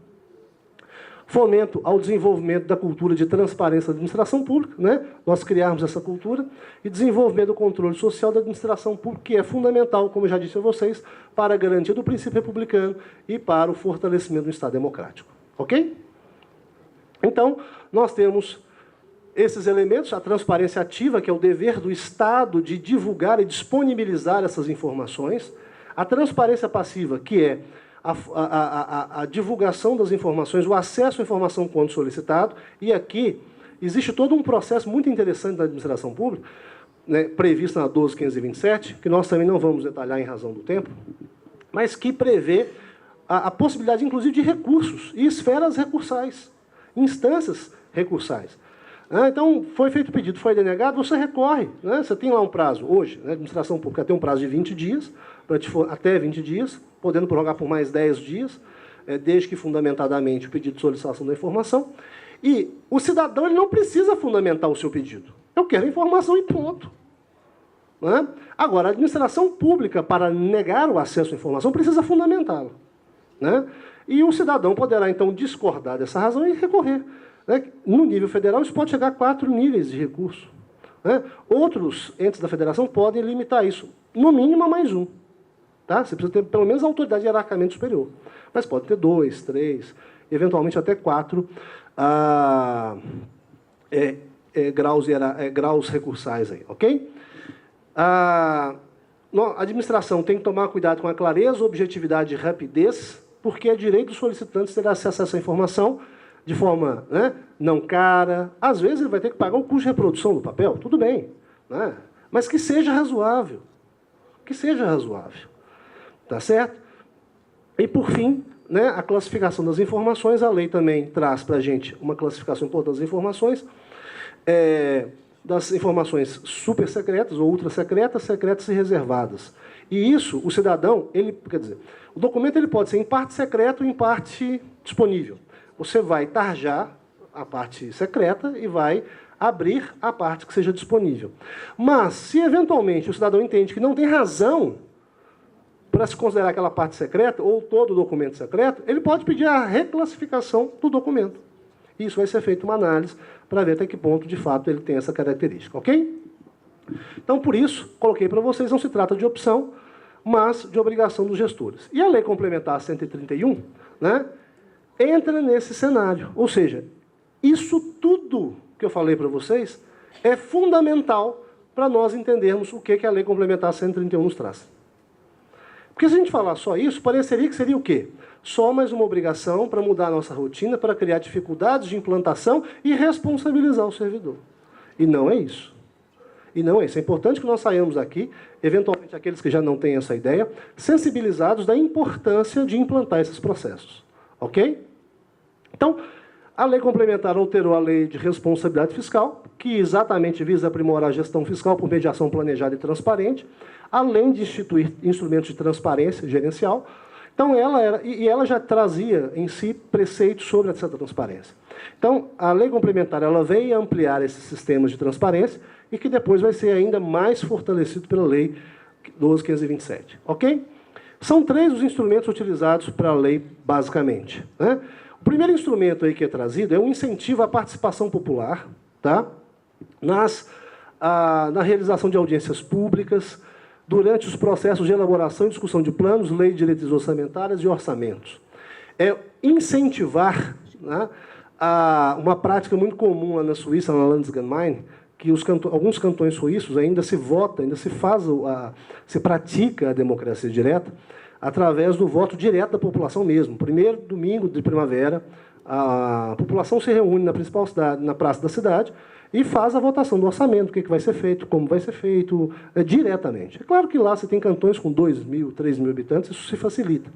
Fomento ao desenvolvimento da cultura de transparência da administração pública, né? Nós criarmos essa cultura, e desenvolvimento do controle social da administração pública, que é fundamental, como eu já disse a vocês, para a garantia do princípio republicano e para o fortalecimento do Estado democrático. Ok? Então, nós temos esses elementos, a transparência ativa, que é o dever do Estado de divulgar e disponibilizar essas informações, a transparência passiva, que é a divulgação das informações, o acesso à informação quando solicitado, e aqui existe todo um processo muito interessante da administração pública, né, previsto na 12.527, que nós também não vamos detalhar em razão do tempo, mas que prevê a possibilidade, inclusive, de recursos e esferas recursais, instâncias recursais. Então, foi feito o pedido, foi denegado, você recorre. Né? Você tem lá um prazo, hoje, né, a administração pública tem um prazo de 20 dias, até 20 dias, podendo prorrogar por mais 10 dias, desde que fundamentadamente o pedido de solicitação da informação. E o cidadão ele não precisa fundamentar o seu pedido. Eu quero informação e ponto. Né? Agora, a administração pública, para negar o acesso à informação, precisa fundamentá-la. Né? E o cidadão poderá, então, discordar dessa razão e recorrer. Né? No nível federal, isso pode chegar a 4 níveis de recurso. Né? Outros entes da federação podem limitar isso, no mínimo a mais um. Tá? Você precisa ter, pelo menos, a autoridade hierarquicamente superior. Mas pode ter 2, 3, eventualmente até 4 graus recursais aí, ok? A administração tem que tomar cuidado com a clareza, objetividade e rapidez, porque é direito dos solicitantes ter acesso a essa informação de forma, né, não cara. Às vezes ele vai ter que pagar o custo de reprodução do papel, tudo bem, né? Mas que seja razoável. Que seja razoável. Tá certo? E, por fim, né, a classificação das informações. A lei também traz para a gente uma classificação importante das informações. Das informações super secretas ou ultra secretas, secretas e reservadas. E isso, o cidadão, quer dizer, o documento ele pode ser em parte secreto e em parte disponível. Você vai tarjar a parte secreta e vai abrir a parte que seja disponível. Mas, se eventualmente o cidadão entende que não tem razão para se considerar aquela parte secreta ou todo o documento secreto, ele pode pedir a reclassificação do documento. Isso vai ser feita uma análise para ver até que ponto, de fato, ele tem essa característica, ok? Então, por isso, coloquei para vocês, não se trata de opção, mas de obrigação dos gestores. E a Lei Complementar 131, né, entra nesse cenário. Ou seja, isso tudo que eu falei para vocês é fundamental para nós entendermos o que a Lei Complementar 131 nos traz. Porque se a gente falar só isso, pareceria que seria o quê? Só mais uma obrigação para mudar a nossa rotina, para criar dificuldades de implantação e responsabilizar o servidor. E não é isso. E não é isso. É importante que nós saiamos aqui, eventualmente aqueles que já não têm essa ideia, sensibilizados da importância de implantar esses processos. Ok? Então, a lei complementar alterou a lei de responsabilidade fiscal, que exatamente visa aprimorar a gestão fiscal por mediação planejada e transparente, além de instituir instrumentos de transparência gerencial. Então, ela já trazia em si preceitos sobre essa transparência. Então, a lei complementar ela veio ampliar esses sistemas de transparência e que depois vai ser ainda mais fortalecido pela Lei 12.527. Ok? São 3 os instrumentos utilizados para a lei, basicamente. Né? O primeiro instrumento aí que é trazido é um incentivo à participação popular, tá? Na realização de audiências públicas, durante os processos de elaboração e discussão de planos, lei de diretrizes orçamentárias e orçamentos. É incentivar, né, uma prática muito comum lá na Suíça, na Landesgemeinde, que alguns cantões suíços ainda se vota, ainda se pratica a democracia direta através do voto direto da população mesmo. Primeiro domingo de primavera, a população se reúne na principal cidade, na praça da cidade, e faz a votação do orçamento, o que vai ser feito, como vai ser feito, diretamente. É claro que lá você tem cantões com 2.000, 3.000 habitantes, isso se facilita.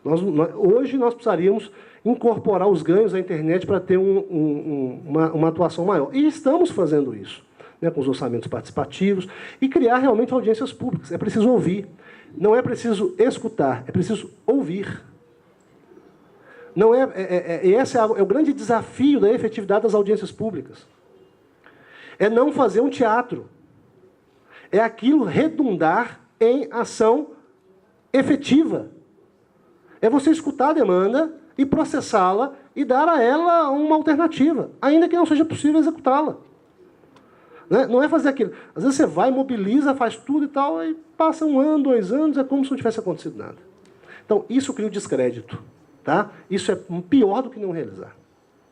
Hoje nós precisaríamos incorporar os ganhos da internet para ter uma atuação maior. E estamos fazendo isso, né, com os orçamentos participativos, e criar realmente audiências públicas. É preciso ouvir. Não é preciso escutar, é preciso ouvir. Esse é o grande desafio da efetividade das audiências públicas. É não fazer um teatro. É aquilo redundar em ação efetiva. É você escutar a demanda e processá-la e dar a ela uma alternativa, ainda que não seja possível executá-la. Não é fazer aquilo. Às vezes você vai, mobiliza, faz tudo e tal, e passa 1 ano, 2 anos, é como se não tivesse acontecido nada. Então, isso cria o descrédito. Tá? Isso é pior do que não realizar.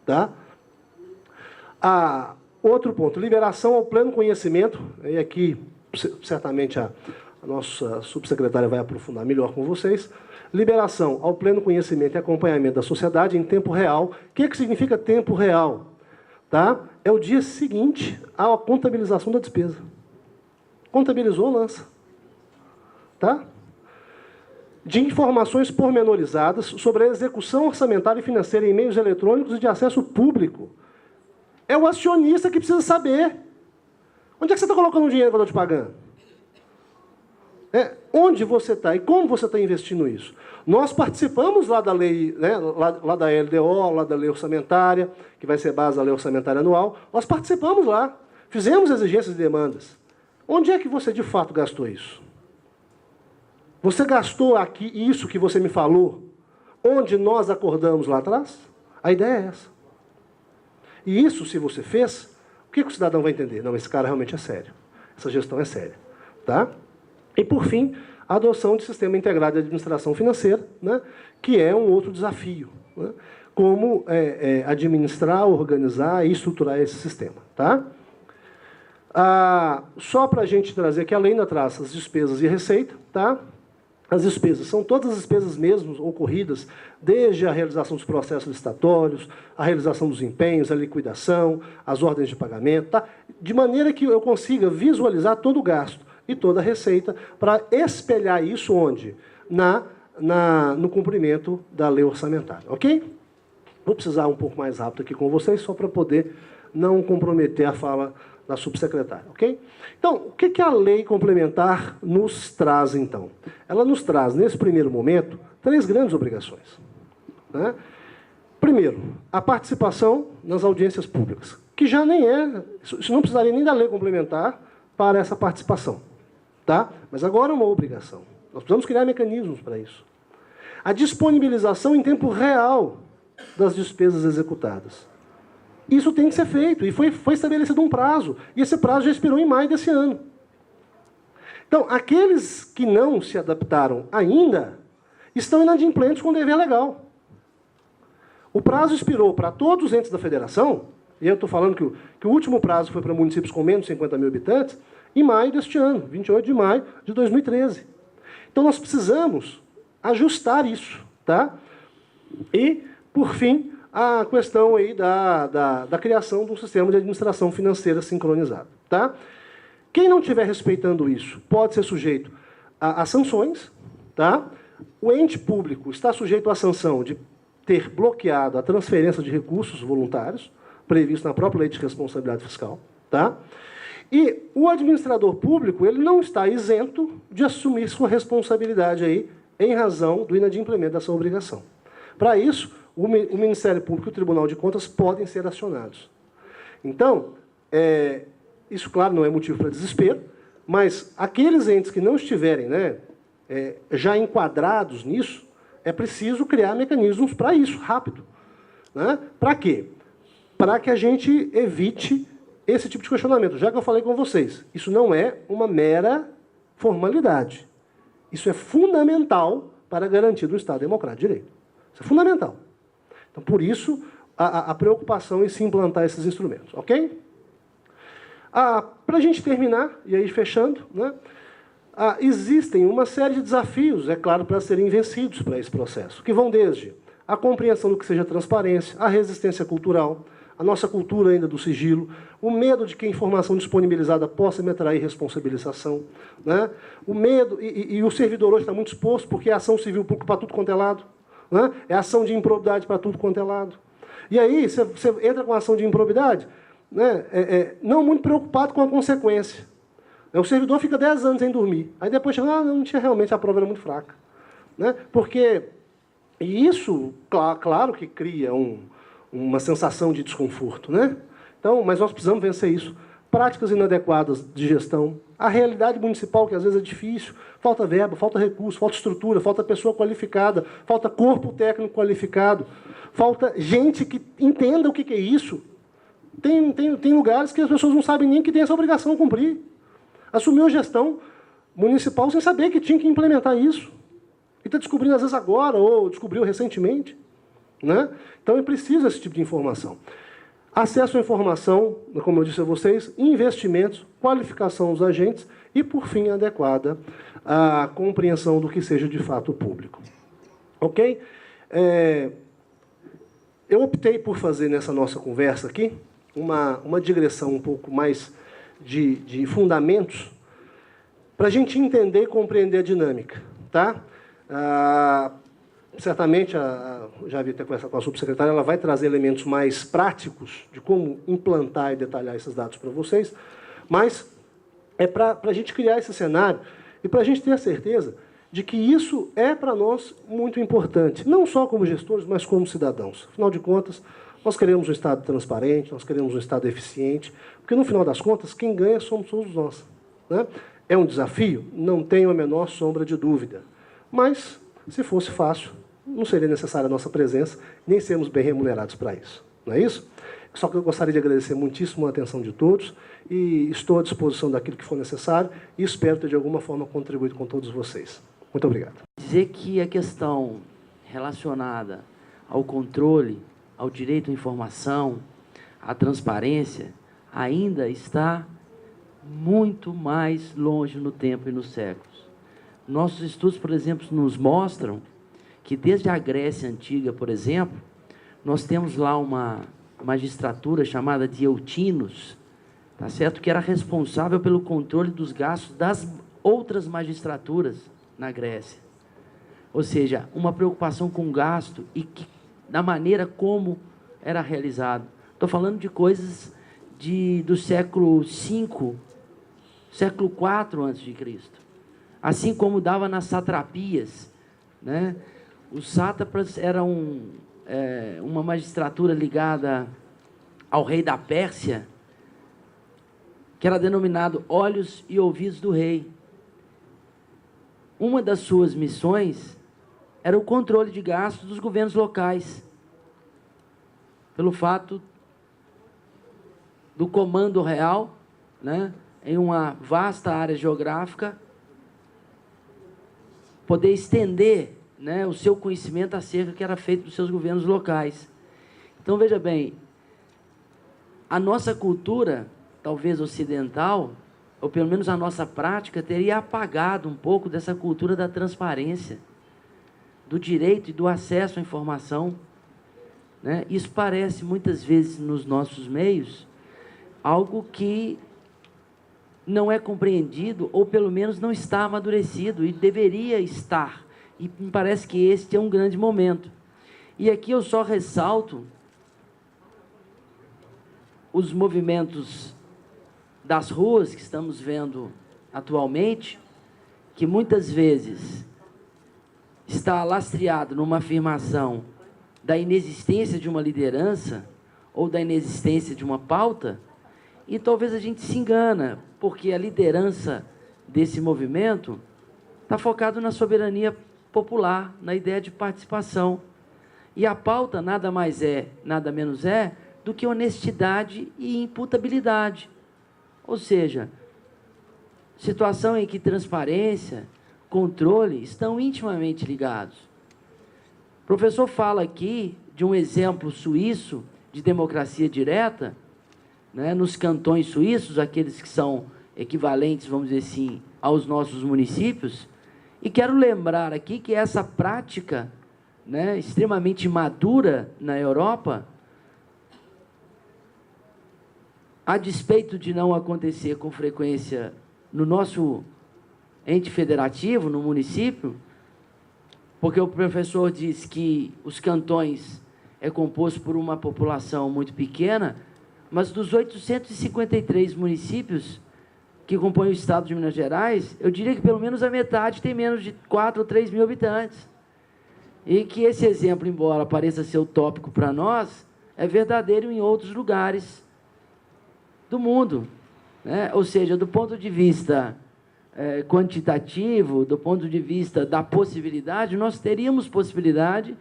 Tá? Outro ponto, liberação ao pleno conhecimento, e aqui certamente a nossa subsecretária vai aprofundar melhor com vocês. Liberação ao pleno conhecimento e acompanhamento da sociedade em tempo real. O que significa tempo real? Tá? É o dia seguinte à contabilização da despesa. Contabilizou, lança. Tá? De informações pormenorizadas sobre a execução orçamentária e financeira em meios eletrônicos e de acesso público. É o acionista que precisa saber. Onde é que você está colocando o dinheiro que eu estou te pagando? Onde você está e como você está investindo isso? Nós participamos lá da lei, né, lá da LDO, lá da lei orçamentária, que vai ser base da lei orçamentária anual. Nós participamos lá, fizemos exigências e demandas. Onde é que você, de fato, gastou isso? Você gastou aqui isso que você me falou, onde nós acordamos lá atrás? A ideia é essa. E isso, se você fez, o que o cidadão vai entender? Não, esse cara realmente é sério. Essa gestão é séria. Tá? E, por fim, a adoção de sistema integrado de administração financeira, né, que é um outro desafio. Né? Como administrar, organizar e estruturar esse sistema. Tá? Só para a gente trazer aqui, a lei ainda traz as despesas e receita. Tá? As despesas são todas as despesas mesmo ocorridas, desde a realização dos processos licitatórios, a realização dos empenhos, a liquidação, as ordens de pagamento, tá? De maneira que eu consiga visualizar todo o gasto e toda a receita para espelhar isso onde? No cumprimento da lei orçamentária, ok? Vou precisar um pouco mais rápido aqui com vocês, só para poder não comprometer a fala da subsecretária, ok? Então, o que a lei complementar nos traz, então? Ela nos traz, nesse primeiro momento, 3 grandes obrigações. Né? Primeiro, a participação nas audiências públicas, que já nem isso não precisaria nem da lei complementar para essa participação. Tá? Mas agora é uma obrigação. Nós precisamos criar mecanismos para isso. A disponibilização em tempo real das despesas executadas. Isso tem que ser feito, e foi estabelecido um prazo, e esse prazo já expirou em maio desse ano. Então, aqueles que não se adaptaram ainda, estão inadimplentes com dever legal. O prazo expirou para todos os entes da federação, e eu estou falando que o último prazo foi para municípios com menos de 50 mil habitantes, em maio deste ano, 28 de maio de 2013. Então, nós precisamos ajustar isso. Tá? E, por fim, a questão aí da criação de um sistema de administração financeira sincronizado. Tá? Quem não estiver respeitando isso pode ser sujeito a sanções. Tá? O ente público está sujeito à sanção de ter bloqueado a transferência de recursos voluntários, previsto na própria lei de responsabilidade fiscal. Tá? E o administrador público ele não está isento de assumir sua responsabilidade aí, em razão do inadimplemento dessa obrigação. Para isso, o Ministério Público e o Tribunal de Contas podem ser acionados. Então, isso, claro, não é motivo para desespero, mas aqueles entes que não estiverem, né, já enquadrados nisso, é preciso criar mecanismos para isso, rápido. Né? Para quê? Para que a gente evite esse tipo de questionamento. Já que eu falei com vocês, isso não é uma mera formalidade. Isso é fundamental para garantir do Estado Democrático de Direito. Isso é fundamental. Então, por isso, a preocupação em se implantar esses instrumentos. Ok? Para a gente terminar, e aí fechando, né, existem uma série de desafios, é claro, para serem vencidos para esse processo, que vão desde a compreensão do que seja transparência, a resistência cultural, a nossa cultura ainda do sigilo, o medo de que a informação disponibilizada possa me atrair responsabilização, né? O medo, e o servidor hoje está muito exposto, porque é ação civil pública para tudo quanto é lado, né? É ação de improbidade para tudo quanto é lado. E aí, você entra com a ação de improbidade, né? Não muito preocupado com a consequência. O servidor fica 10 anos sem dormir. Aí depois chega, não tinha realmente, a prova era muito fraca. Né? Porque isso, claro que cria uma sensação de desconforto. Né? Então, mas nós precisamos vencer isso. Práticas inadequadas de gestão, a realidade municipal, que às vezes é difícil, falta verba, falta recurso, falta estrutura, falta pessoa qualificada, falta corpo técnico qualificado, falta gente que entenda o que é isso. Tem lugares que as pessoas não sabem nem que tem essa obrigação de cumprir. Assumiu a gestão municipal sem saber que tinha que implementar isso. E está descobrindo, às vezes, agora, ou descobriu recentemente. Né? Então, é preciso esse tipo de informação. Acesso à informação, como eu disse a vocês, investimentos, qualificação dos agentes e, por fim, adequada a compreensão do que seja de fato público. Ok? Eu optei por fazer nessa nossa conversa aqui uma digressão um pouco mais de fundamentos para a gente entender e compreender a dinâmica. Tá? Certamente, já havia até conversado com a subsecretária, ela vai trazer elementos mais práticos de como implantar e detalhar esses dados para vocês, mas é para a gente criar esse cenário E para a gente ter a certeza de que isso é para nós muito importante, não só como gestores, mas como cidadãos. Afinal de contas, nós queremos um Estado transparente, nós queremos um Estado eficiente, porque no final das contas, quem ganha somos todos nós, né? É um desafio? Não tenho a menor sombra de dúvida. Mas, se fosse fácil, não seria necessária a nossa presença, nem sermos bem remunerados para isso. Não é isso? Só que eu gostaria de agradecer muitíssimo a atenção de todos e estou à disposição daquilo que for necessário e espero ter, de alguma forma, contribuído com todos vocês. Muito obrigado. Dizer que a questão relacionada ao controle, ao direito à informação, à transparência, ainda está muito mais longe no tempo e nos séculos. Nossos estudos, por exemplo, nos mostram que desde a Grécia Antiga, por exemplo, nós temos lá uma magistratura chamada de Eutinos, tá certo? Que era responsável pelo controle dos gastos das outras magistraturas na Grécia. Ou seja, uma preocupação com o gasto e da maneira como era realizado. Estou falando de coisas do século V, século IV a.C., assim como dava nas satrapias, né? Os sátrapas eram uma magistratura ligada ao rei da Pérsia, que era denominado olhos e ouvidos do rei. Uma das suas missões era o controle de gastos dos governos locais, pelo fato do comando real, né, em uma vasta área geográfica, poder estender, né, o seu conhecimento acerca do que era feito dos seus governos locais. Então, veja bem, a nossa cultura, talvez ocidental, ou pelo menos a nossa prática, teria apagado um pouco dessa cultura da transparência, do direito e do acesso à informação, né? Isso parece, muitas vezes, nos nossos meios, algo que não é compreendido, ou pelo menos não está amadurecido, e deveria estar. E me parece que este é um grande momento. E aqui eu só ressalto os movimentos das ruas que estamos vendo atualmente, que muitas vezes está lastreado numa afirmação da inexistência de uma liderança ou da inexistência de uma pauta, e talvez a gente se engana, porque a liderança desse movimento está focado na soberania popular, na ideia de participação. E a pauta nada mais é, nada menos é, do que honestidade e imputabilidade. Ou seja, situação em que transparência, controle estão intimamente ligados. O professor fala aqui de um exemplo suíço de democracia direta, né, nos cantões suíços, aqueles que são equivalentes, vamos dizer assim, aos nossos municípios, e quero lembrar aqui que essa prática, né, extremamente madura na Europa, a despeito de não acontecer com frequência no nosso ente federativo, no município, porque o professor diz que os cantões é composto por uma população muito pequena, mas dos 853 municípios que compõem o estado de Minas Gerais, eu diria que pelo menos a metade tem menos de 4 ou 3 mil habitantes. E que esse exemplo, embora pareça ser utópico para nós, é verdadeiro em outros lugares do mundo, né? Ou seja, do ponto de vista quantitativo, do ponto de vista da possibilidade, nós teríamos possibilidade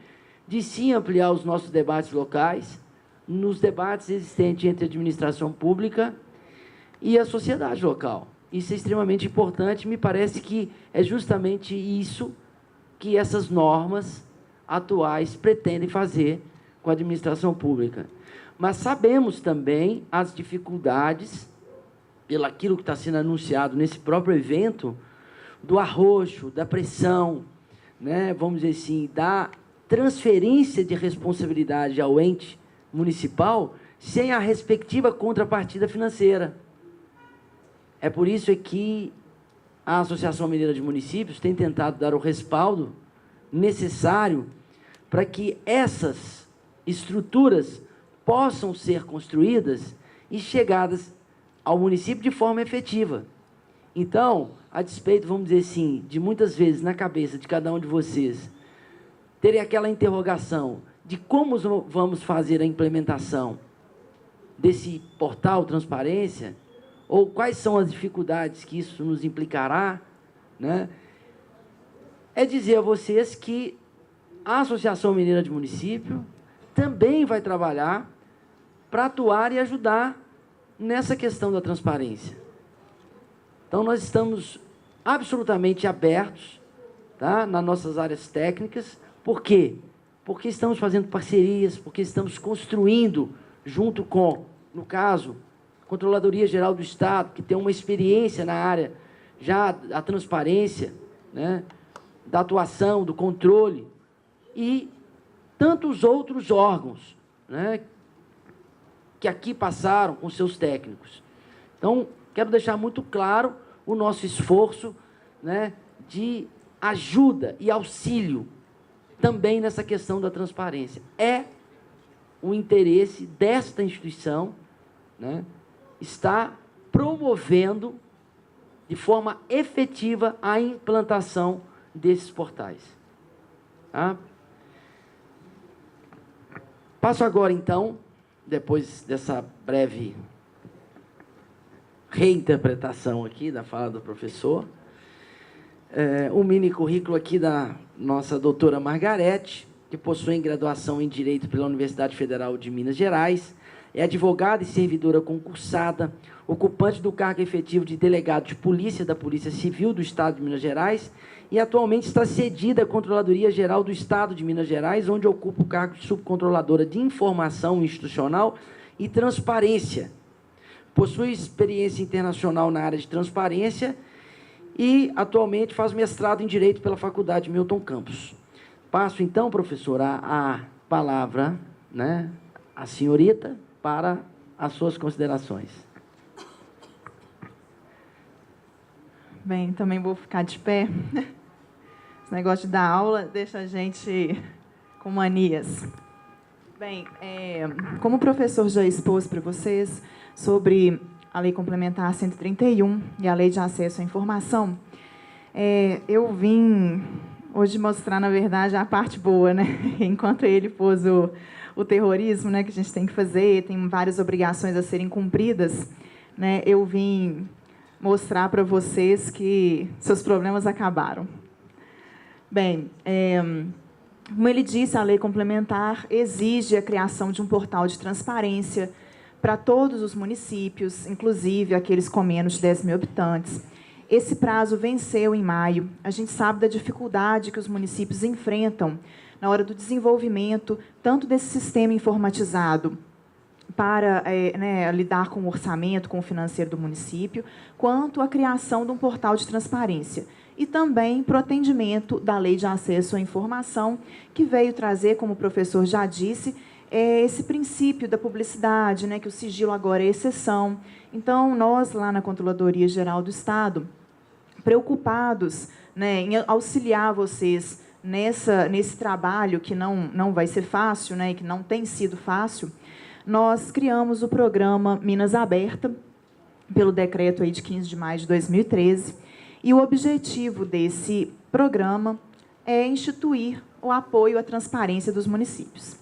de sim ampliar os nossos debates locais, nos debates existentes entre a administração pública e a sociedade local. Isso é extremamente importante, me parece que é justamente isso que essas normas atuais pretendem fazer com a administração pública. Mas sabemos também as dificuldades, pelo aquilo que está sendo anunciado nesse próprio evento, do arroxo, da pressão, né, vamos dizer assim, da transferência de responsabilidade ao ente municipal sem a respectiva contrapartida financeira. É por isso que a Associação Mineira de Municípios tem tentado dar o respaldo necessário para que essas estruturas possam ser construídas e chegadas ao município de forma efetiva. Então, a despeito, vamos dizer assim, de muitas vezes na cabeça de cada um de vocês terem aquela interrogação de como vamos fazer a implementação desse portal transparência, ou quais são as dificuldades que isso nos implicará, né? É dizer a vocês que a Associação Mineira de Município também vai trabalhar para atuar e ajudar nessa questão da transparência. Então, nós estamos absolutamente abertos, tá, nas nossas áreas técnicas. Por quê? Porque estamos fazendo parcerias, porque estamos construindo, junto com, no caso, a Controladoria Geral do Estado, que tem uma experiência na área já da transparência, né, da atuação, do controle, e tantos outros órgãos, né, que aqui passaram com seus técnicos. Então, quero deixar muito claro o nosso esforço, né, de ajuda e auxílio também nessa questão da transparência. É o interesse desta instituição, né, estar promovendo de forma efetiva a implantação desses portais. Tá? Passo agora, então, depois dessa breve reinterpretação aqui da fala do professor, um mini currículo aqui da nossa doutora Margarete, que possui graduação em Direito pela Universidade Federal de Minas Gerais, é advogada e servidora concursada, ocupante do cargo efetivo de delegado de polícia da Polícia Civil do Estado de Minas Gerais e atualmente está cedida à Controladoria Geral do Estado de Minas Gerais, onde ocupa o cargo de subcontroladora de Informação Institucional e Transparência. Possui experiência internacional na área de transparência e atualmente faz mestrado em Direito pela Faculdade Milton Campos. Passo, então, professora, a palavra, né, à senhorita para as suas considerações. Bem, também vou ficar de pé. Esse negócio de dar aula deixa a gente com manias. Bem, como o professor já expôs para vocês sobre a Lei Complementar 131 e a Lei de Acesso à Informação, eu vim hoje mostrar, na verdade, a parte boa, né? Enquanto ele pôs o terrorismo, né, que a gente tem que fazer, tem várias obrigações a serem cumpridas, né? Eu vim mostrar para vocês que seus problemas acabaram. Bem, como ele disse, a Lei Complementar exige a criação de um portal de transparência para todos os municípios, inclusive aqueles com menos de 10 mil habitantes. Esse prazo venceu em maio. A gente sabe da dificuldade que os municípios enfrentam na hora do desenvolvimento, tanto desse sistema informatizado para lidar com o orçamento, com o financeiro do município, quanto a criação de um portal de transparência. E também para o atendimento da Lei de Acesso à Informação, que veio trazer, como o professor já disse, esse princípio da publicidade, né, que o sigilo agora é exceção. Então, nós, lá na Controladoria Geral do Estado, preocupados, né, em auxiliar vocês nesse trabalho que não vai ser fácil, né, e que não tem sido fácil, nós criamos o programa Minas Aberta, pelo decreto aí de 15 de maio de 2013, e o objetivo desse programa é instituir o apoio à transparência dos municípios.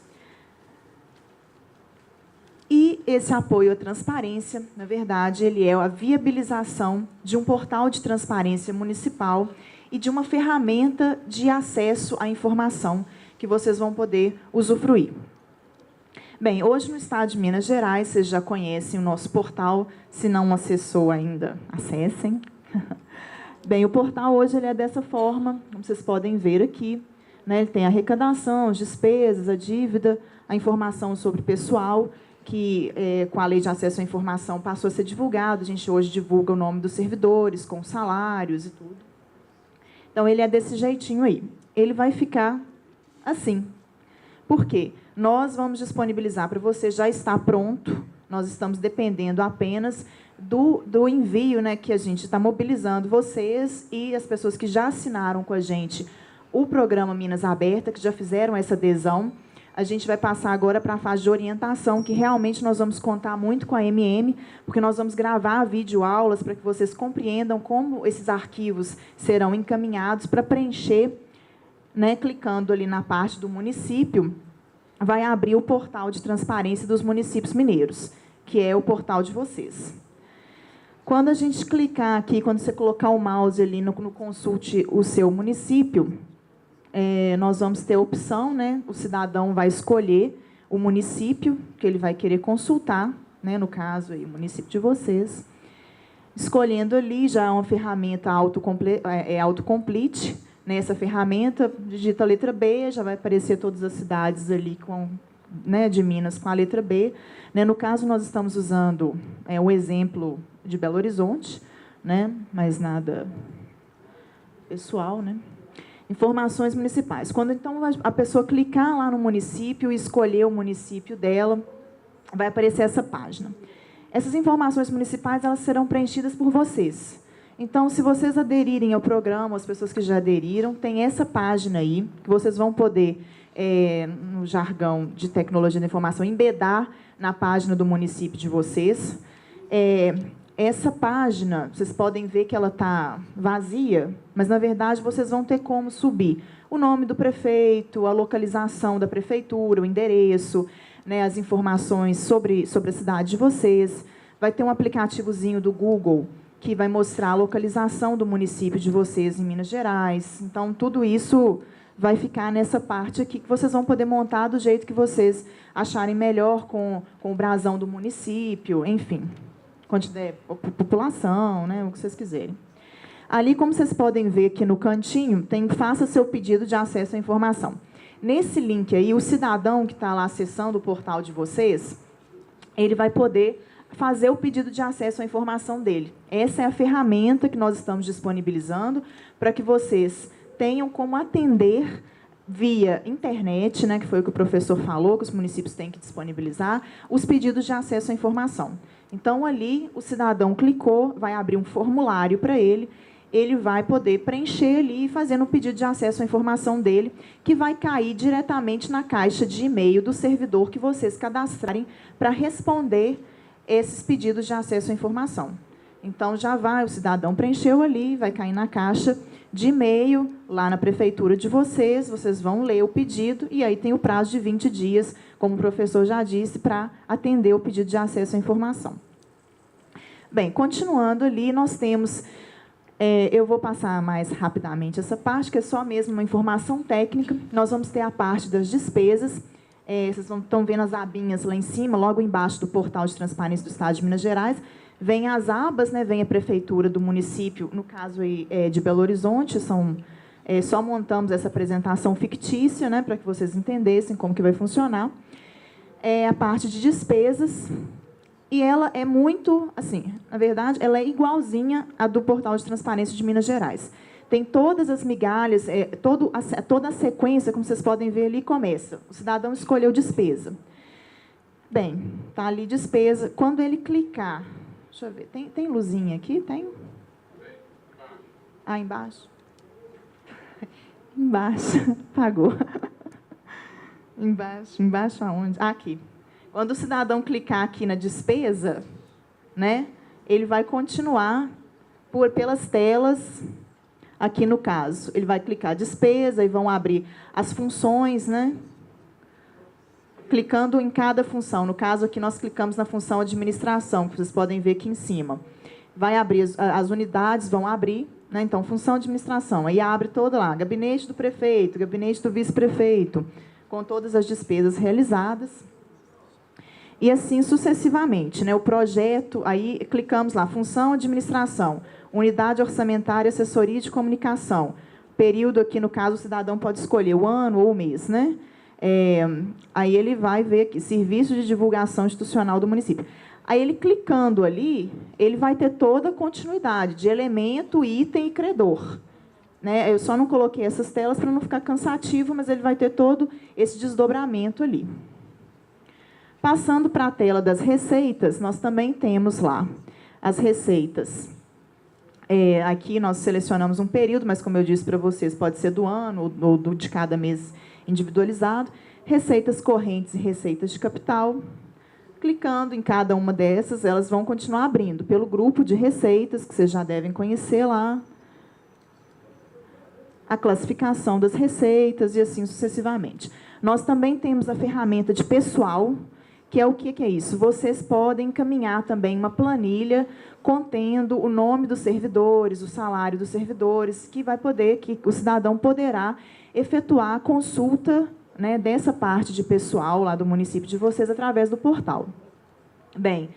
E esse apoio à transparência, na verdade, ele é a viabilização de um portal de transparência municipal e de uma ferramenta de acesso à informação que vocês vão poder usufruir. Bem, hoje no Estado de Minas Gerais, vocês já conhecem o nosso portal, se não acessou ainda, acessem. Bem, o portal hoje ele é dessa forma, como vocês podem ver aqui, né? Ele tem a arrecadação, as despesas, a dívida, a informação sobre pessoal, que com a Lei de Acesso à Informação passou a ser divulgado. A gente hoje divulga o nome dos servidores, com salários e tudo. Então, ele é desse jeitinho aí. Ele vai ficar assim. Por quê? Nós vamos disponibilizar para você, já está pronto, nós estamos dependendo apenas do envio, né, que a gente está mobilizando vocês e as pessoas que já assinaram com a gente o programa Minas Aberta, que já fizeram essa adesão. a gente vai passar agora para a fase de orientação, que realmente nós vamos contar muito com a MM, porque nós vamos gravar videoaulas para que vocês compreendam como esses arquivos serão encaminhados para preencher, né, clicando ali na parte do município, vai abrir o portal de transparência dos municípios mineiros, que é o portal de vocês. Quando a gente clicar aqui, quando você colocar o mouse ali no Consulte o seu município, nós vamos ter a opção, né? O cidadão vai escolher o município que ele vai querer consultar, né? No caso, aí, o município de vocês. Escolhendo ali, já é uma ferramenta autocomplete. Nessa ferramenta, digita a letra B, já vai aparecer todas as cidades ali né, de Minas com a letra B. Né? No caso, nós estamos usando o exemplo de Belo Horizonte, né? Mas nada pessoal, né? Informações municipais. Quando, então, a pessoa clicar lá no município e escolher o município dela, vai aparecer essa página. Essas informações municipais, elas serão preenchidas por vocês. Então, se vocês aderirem ao programa, as pessoas que já aderiram, tem essa página aí, que vocês vão poder, no jargão de tecnologia da informação, embedar na página do município de vocês. Essa página, vocês podem ver que ela está vazia, mas, na verdade, vocês vão ter como subir o nome do prefeito, a localização da prefeitura, o endereço, né, as informações sobre a cidade de vocês. Vai ter um aplicativozinho do Google que vai mostrar a localização do município de vocês em Minas Gerais. Então, tudo isso vai ficar nessa parte aqui, que vocês vão poder montar do jeito que vocês acharem melhor, com o brasão do município, enfim, quantidade, população, né, o que vocês quiserem. Ali, como vocês podem ver aqui no cantinho, tem faça seu pedido de acesso à informação. Nesse link aí, o cidadão que está lá acessando o portal de vocês, ele vai poder fazer o pedido de acesso à informação dele. Essa é a ferramenta que nós estamos disponibilizando para que vocês tenham como atender via internet, né, que foi o que o professor falou, que os municípios têm que disponibilizar, os pedidos de acesso à informação. Então, ali, o cidadão clicou, vai abrir um formulário para ele vai poder preencher ali, fazendo o pedido de acesso à informação dele, que vai cair diretamente na caixa de e-mail do servidor que vocês cadastrarem para responder esses pedidos de acesso à informação. Então, já vai, o cidadão preencheu ali, vai cair na caixa de e-mail, lá na prefeitura de vocês vão ler o pedido, e aí tem o prazo de 20 dias, como o professor já disse, para atender o pedido de acesso à informação. Bem, continuando ali, nós temos... eu vou passar mais rapidamente essa parte, que é só mesmo uma informação técnica. Nós vamos ter a parte das despesas. Vocês estão vendo as abinhas lá em cima, logo embaixo do portal de transparência do Estado de Minas Gerais. Vem as abas, né, vem a prefeitura do município, no caso aí, de Belo Horizonte. Só montamos essa apresentação fictícia, né, para que vocês entendessem como que vai funcionar. A parte de despesas. E ela é muito, assim, na verdade, ela é igualzinha à do portal de transparência de Minas Gerais. Tem todas as migalhas, toda a sequência, como vocês podem ver ali, começa. O cidadão escolheu despesa. Bem, está ali despesa. Quando ele clicar... Deixa eu ver, tem luzinha aqui? Tem? Ah, embaixo? Embaixo. Apagou. Embaixo aonde? Ah, aqui. Quando o cidadão clicar aqui na despesa, né, ele vai continuar pelas telas... Aqui, no caso, ele vai clicar despesa e vão abrir as funções, né? Clicando em cada função. No caso, aqui nós clicamos na função administração, que vocês podem ver aqui em cima. Vai abrir, as unidades vão abrir, né? Então, função administração. Aí abre toda lá, gabinete do prefeito, gabinete do vice-prefeito, com todas as despesas realizadas. E assim sucessivamente, né? O projeto, aí clicamos lá, função administração. Unidade orçamentária, assessoria de comunicação. Período aqui, no caso, o cidadão pode escolher o ano ou o mês, né? Aí ele vai ver aqui, serviço de divulgação institucional do município. Aí ele clicando ali, ele vai ter toda a continuidade de elemento, item e credor. Né? Eu só não coloquei essas telas para não ficar cansativo, mas ele vai ter todo esse desdobramento ali. Passando para a tela das receitas, nós também temos lá as receitas. Aqui nós selecionamos um período, mas, como eu disse para vocês, pode ser do ano ou de cada mês individualizado. receitas correntes e receitas de capital. Clicando em cada uma dessas, elas vão continuar abrindo pelo grupo de receitas, que vocês já devem conhecer lá, a classificação das receitas e assim sucessivamente. Nós também temos a ferramenta de pessoal, que é o que é isso? Vocês podem encaminhar também uma planilha contendo o nome dos servidores, o salário dos servidores, que o cidadão poderá efetuar a consulta, né, dessa parte de pessoal lá do município de vocês através do portal. Bem,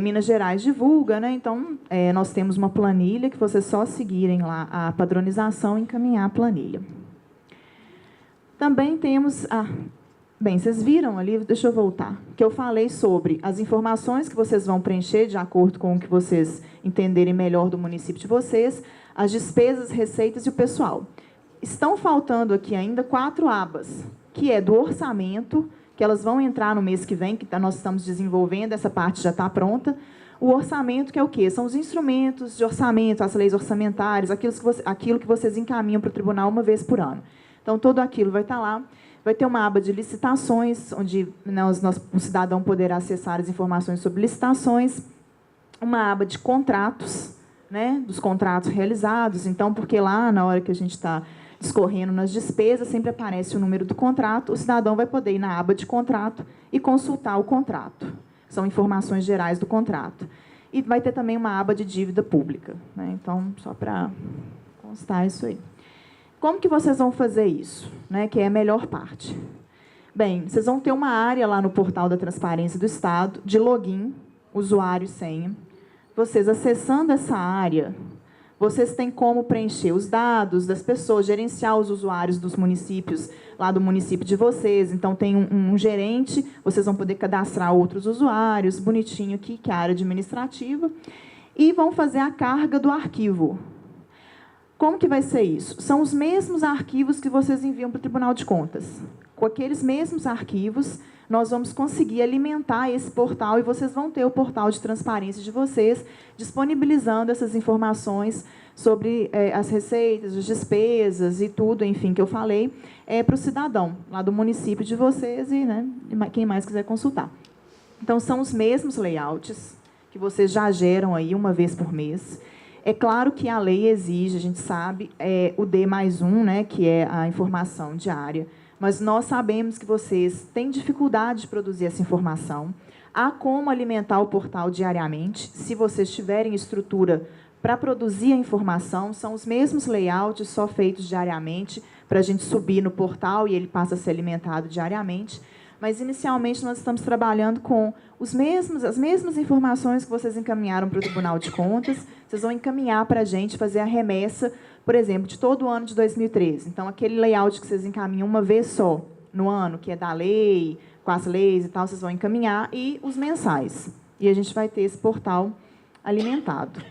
Minas Gerais divulga, né? Então, nós temos uma planilha que vocês só seguirem lá a padronização e encaminhar a planilha. Também temos bem, vocês viram ali, deixa eu voltar, que eu falei sobre as informações que vocês vão preencher de acordo com o que vocês entenderem melhor do município de vocês, as despesas, receitas e o pessoal. Estão faltando aqui ainda 4 abas, que é do orçamento, que elas vão entrar no mês que vem, que nós estamos desenvolvendo, essa parte já está pronta. O orçamento, que é o quê? São os instrumentos de orçamento, as leis orçamentárias, aquilo que vocês encaminham para o tribunal uma vez por ano. Então, tudo aquilo vai estar lá. Vai ter uma aba de licitações, onde, né, o cidadão poderá acessar as informações sobre licitações. Uma aba de contratos, né, dos contratos realizados. Então, porque lá, na hora que a gente está discorrendo nas despesas, sempre aparece o número do contrato, o cidadão vai poder ir na aba de contrato e consultar o contrato. São informações gerais do contrato. E vai ter também uma aba de dívida pública, né? Então, só para constar isso aí. Como que vocês vão fazer isso, né, que é a melhor parte? Bem, vocês vão ter uma área lá no portal da Transparência do Estado de login, usuário e senha. Vocês acessando essa área, vocês têm como preencher os dados das pessoas, gerenciar os usuários dos municípios, lá do município de vocês. Então, tem um gerente, vocês vão poder cadastrar outros usuários, bonitinho aqui, que é a área administrativa, e vão fazer a carga do arquivo. Como que vai ser isso? São os mesmos arquivos que vocês enviam para o Tribunal de Contas. Com aqueles mesmos arquivos, nós vamos conseguir alimentar esse portal e vocês vão ter o portal de transparência de vocês, disponibilizando essas informações sobre as receitas, as despesas e tudo, enfim, que eu falei, para o cidadão lá do município de vocês e, né, quem mais quiser consultar. Então, são os mesmos layouts que vocês já geram aí uma vez por mês. É claro que a lei exige, a gente sabe, o D+1, né, que é a informação diária, mas nós sabemos que vocês têm dificuldade de produzir essa informação. Há como alimentar o portal diariamente, se vocês tiverem estrutura para produzir a informação, são os mesmos layouts, só feitos diariamente, para a gente subir no portal e ele passa a ser alimentado diariamente. Mas, inicialmente, nós estamos trabalhando com as mesmas informações que vocês encaminharam para o Tribunal de Contas. Vocês vão encaminhar para a gente fazer a remessa, por exemplo, de todo o ano de 2013. Então, aquele layout que vocês encaminham uma vez só no ano, que é da lei, com as leis e tal, vocês vão encaminhar, e os mensais. E a gente vai ter esse portal alimentado.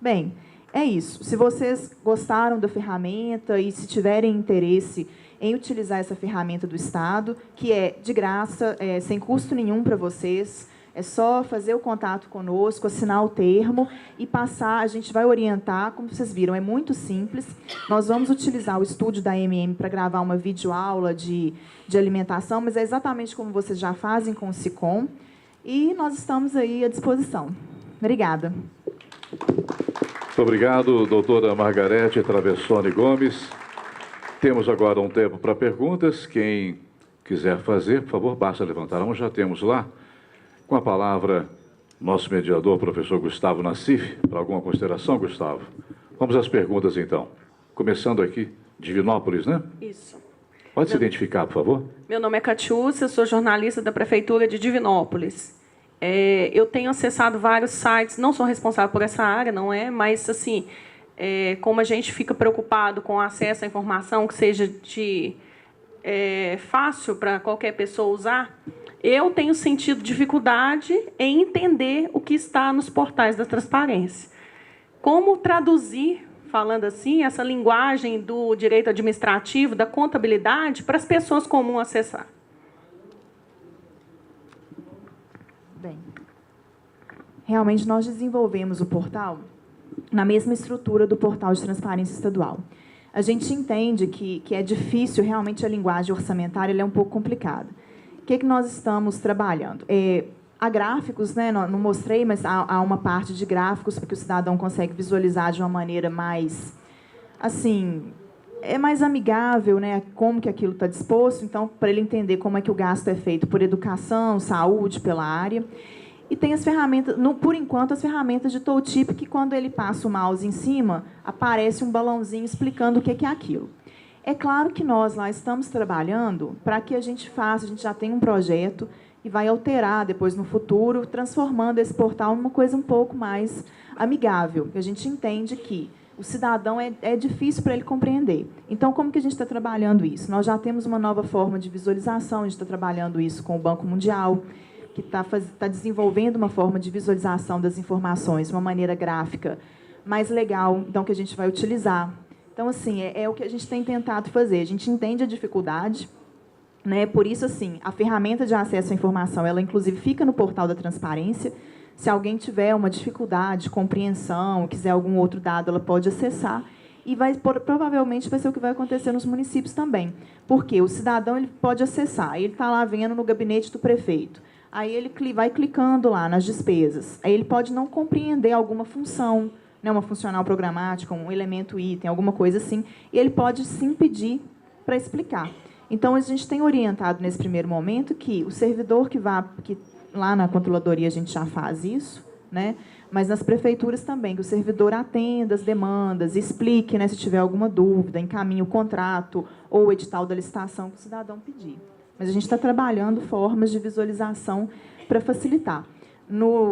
Bem, é isso. Se vocês gostaram da ferramenta e se tiverem interesse em utilizar essa ferramenta do Estado, que é de graça, sem custo nenhum para vocês. É só fazer o contato conosco, assinar o termo e passar. A gente vai orientar, como vocês viram, é muito simples. Nós vamos utilizar o estúdio da MM para gravar uma videoaula de alimentação, mas é exatamente como vocês já fazem com o SICOM. E nós estamos aí à disposição. Obrigada. Muito obrigado, doutora Margarete Travessone Gomes. Temos agora um tempo para perguntas. Quem quiser fazer, por favor, basta levantar a mão. Já temos lá. Com a palavra, nosso mediador, professor Gustavo Nassif. Para alguma consideração, Gustavo? Vamos às perguntas, então. Começando aqui, Divinópolis, né? Isso. Pode se identificar, por favor? Meu nome é Catiúcia, sou jornalista da Prefeitura de Divinópolis. Eu tenho acessado vários sites, não sou responsável por essa área, não é? Mas, assim, como a gente fica preocupado com o acesso à informação que seja fácil para qualquer pessoa usar, eu tenho sentido dificuldade em entender o que está nos portais da transparência. Como traduzir, falando assim, essa linguagem do direito administrativo, da contabilidade, para as pessoas comuns acessar? Bem, realmente nós desenvolvemos o portal na mesma estrutura do portal de transparência estadual. a gente entende que é difícil, realmente a linguagem orçamentária ela é um pouco complicada. O que nós estamos trabalhando? Há gráficos, né, não mostrei, mas há uma parte de gráficos para que o cidadão consegue visualizar de uma maneira mais, assim, mais amigável, né, como que aquilo está disposto, então, para ele entender como é que o gasto é feito por educação, saúde, pela área. E tem as ferramentas, por enquanto, as ferramentas de tooltip, que quando ele passa o mouse em cima, aparece um balãozinho explicando o que é aquilo. É claro que nós lá estamos trabalhando para que a gente já tem um projeto e vai alterar depois no futuro, transformando esse portal em uma coisa um pouco mais amigável. A gente entende que o cidadão é difícil para ele compreender. Então, como que a gente está trabalhando isso? Nós já temos uma nova forma de visualização, a gente está trabalhando isso com o Banco Mundial, que está desenvolvendo uma forma de visualização das informações de uma maneira gráfica mais legal, então, que a gente vai utilizar. Então, assim, é o que a gente tem tentado fazer. A gente entende a dificuldade, né? Por isso, assim, a ferramenta de acesso à informação, ela, inclusive, fica no portal da transparência. Se alguém tiver uma dificuldade de compreensão, quiser algum outro dado, ela pode acessar. E provavelmente vai ser o que vai acontecer nos municípios também. Porque o cidadão ele pode acessar, ele está lá vendo no gabinete do prefeito. Aí ele vai clicando lá nas despesas. Aí ele pode não compreender alguma função, né, uma funcional programática, um elemento item, alguma coisa assim, e ele pode sim pedir para explicar. Então, a gente tem orientado nesse primeiro momento que o servidor que lá na controladoria a gente já faz isso, né? Mas nas prefeituras também, que o servidor atenda as demandas, explique, né, se tiver alguma dúvida, encaminhe o contrato ou o edital da licitação que o cidadão pedir. Mas a gente está trabalhando formas de visualização para facilitar.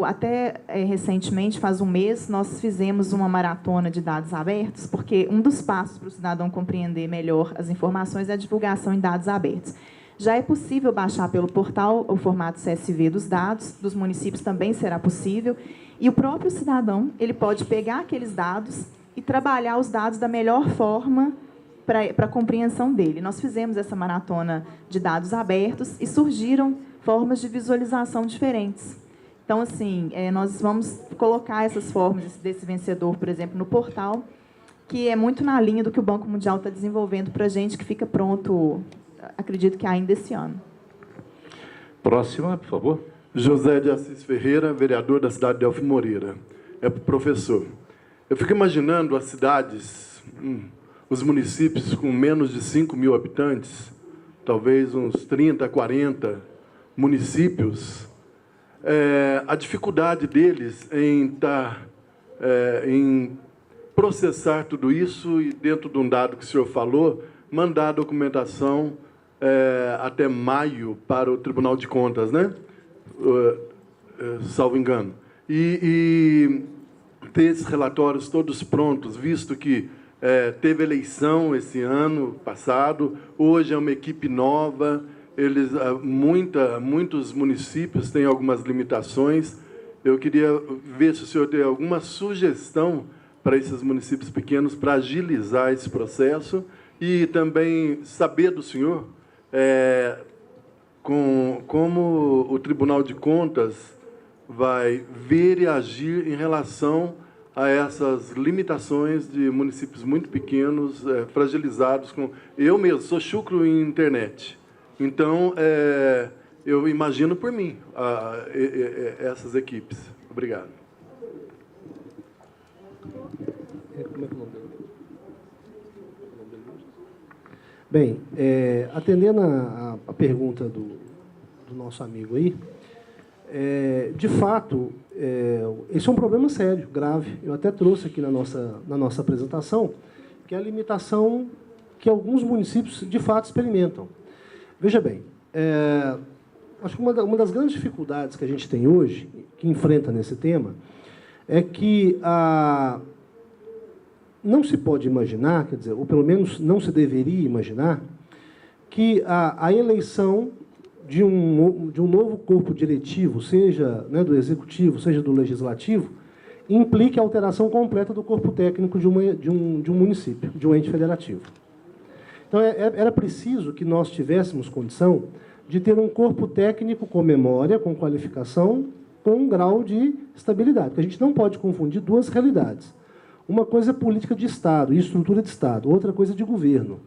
Até recentemente, faz um mês, nós fizemos uma maratona de dados abertos, porque um dos passos para o cidadão compreender melhor as informações é a divulgação em dados abertos. Já é possível baixar pelo portal o formato CSV dos dados, dos municípios também será possível, e o próprio cidadão ele pode pegar aqueles dados e trabalhar os dados da melhor forma para a compreensão dele. Nós fizemos essa maratona de dados abertos e surgiram formas de visualização diferentes. Então, assim, nós vamos colocar essas formas desse vencedor, por exemplo, no portal, que é muito na linha do que o Banco Mundial está desenvolvendo para a gente, que fica pronto, acredito que ainda esse ano. Próxima, por favor. José de Assis Ferreira, vereador da cidade de Delfim Moreira. É para o professor. Eu fico imaginando as cidades, os municípios com menos de 5 mil habitantes, talvez uns 30, 40 municípios, a dificuldade deles em processar tudo isso e, dentro de um dado que o senhor falou, mandar a documentação até maio para o Tribunal de Contas, né? Salvo engano. E ter esses relatórios todos prontos, visto que teve eleição esse ano passado, hoje é uma equipe nova, muitos municípios têm algumas limitações. Eu queria ver se o senhor tem alguma sugestão para esses municípios pequenos para agilizar esse processo e também saber do senhor como o Tribunal de Contas vai ver e agir em relação a essas limitações de municípios muito pequenos, fragilizados. Eu mesmo sou chucro em internet. Então, eu imagino por mim essas equipes. Obrigado. Bem, atendendo a pergunta do nosso amigo aí, de fato, esse é um problema sério, grave. Eu até trouxe aqui na nossa apresentação, que é a limitação que alguns municípios, de fato, experimentam. Veja bem, acho que uma das grandes dificuldades que a gente tem hoje, que enfrenta nesse tema, é que não se pode imaginar, quer dizer, ou pelo menos não se deveria imaginar, que a eleição de um novo corpo diretivo, seja, né, do Executivo, seja do Legislativo, implique a alteração completa do corpo técnico de um município, de um ente federativo. Então, era preciso que nós tivéssemos condição de ter um corpo técnico com memória, com qualificação, com um grau de estabilidade, porque a gente não pode confundir duas realidades. Uma coisa é política de Estado e estrutura de Estado, outra coisa é de governo.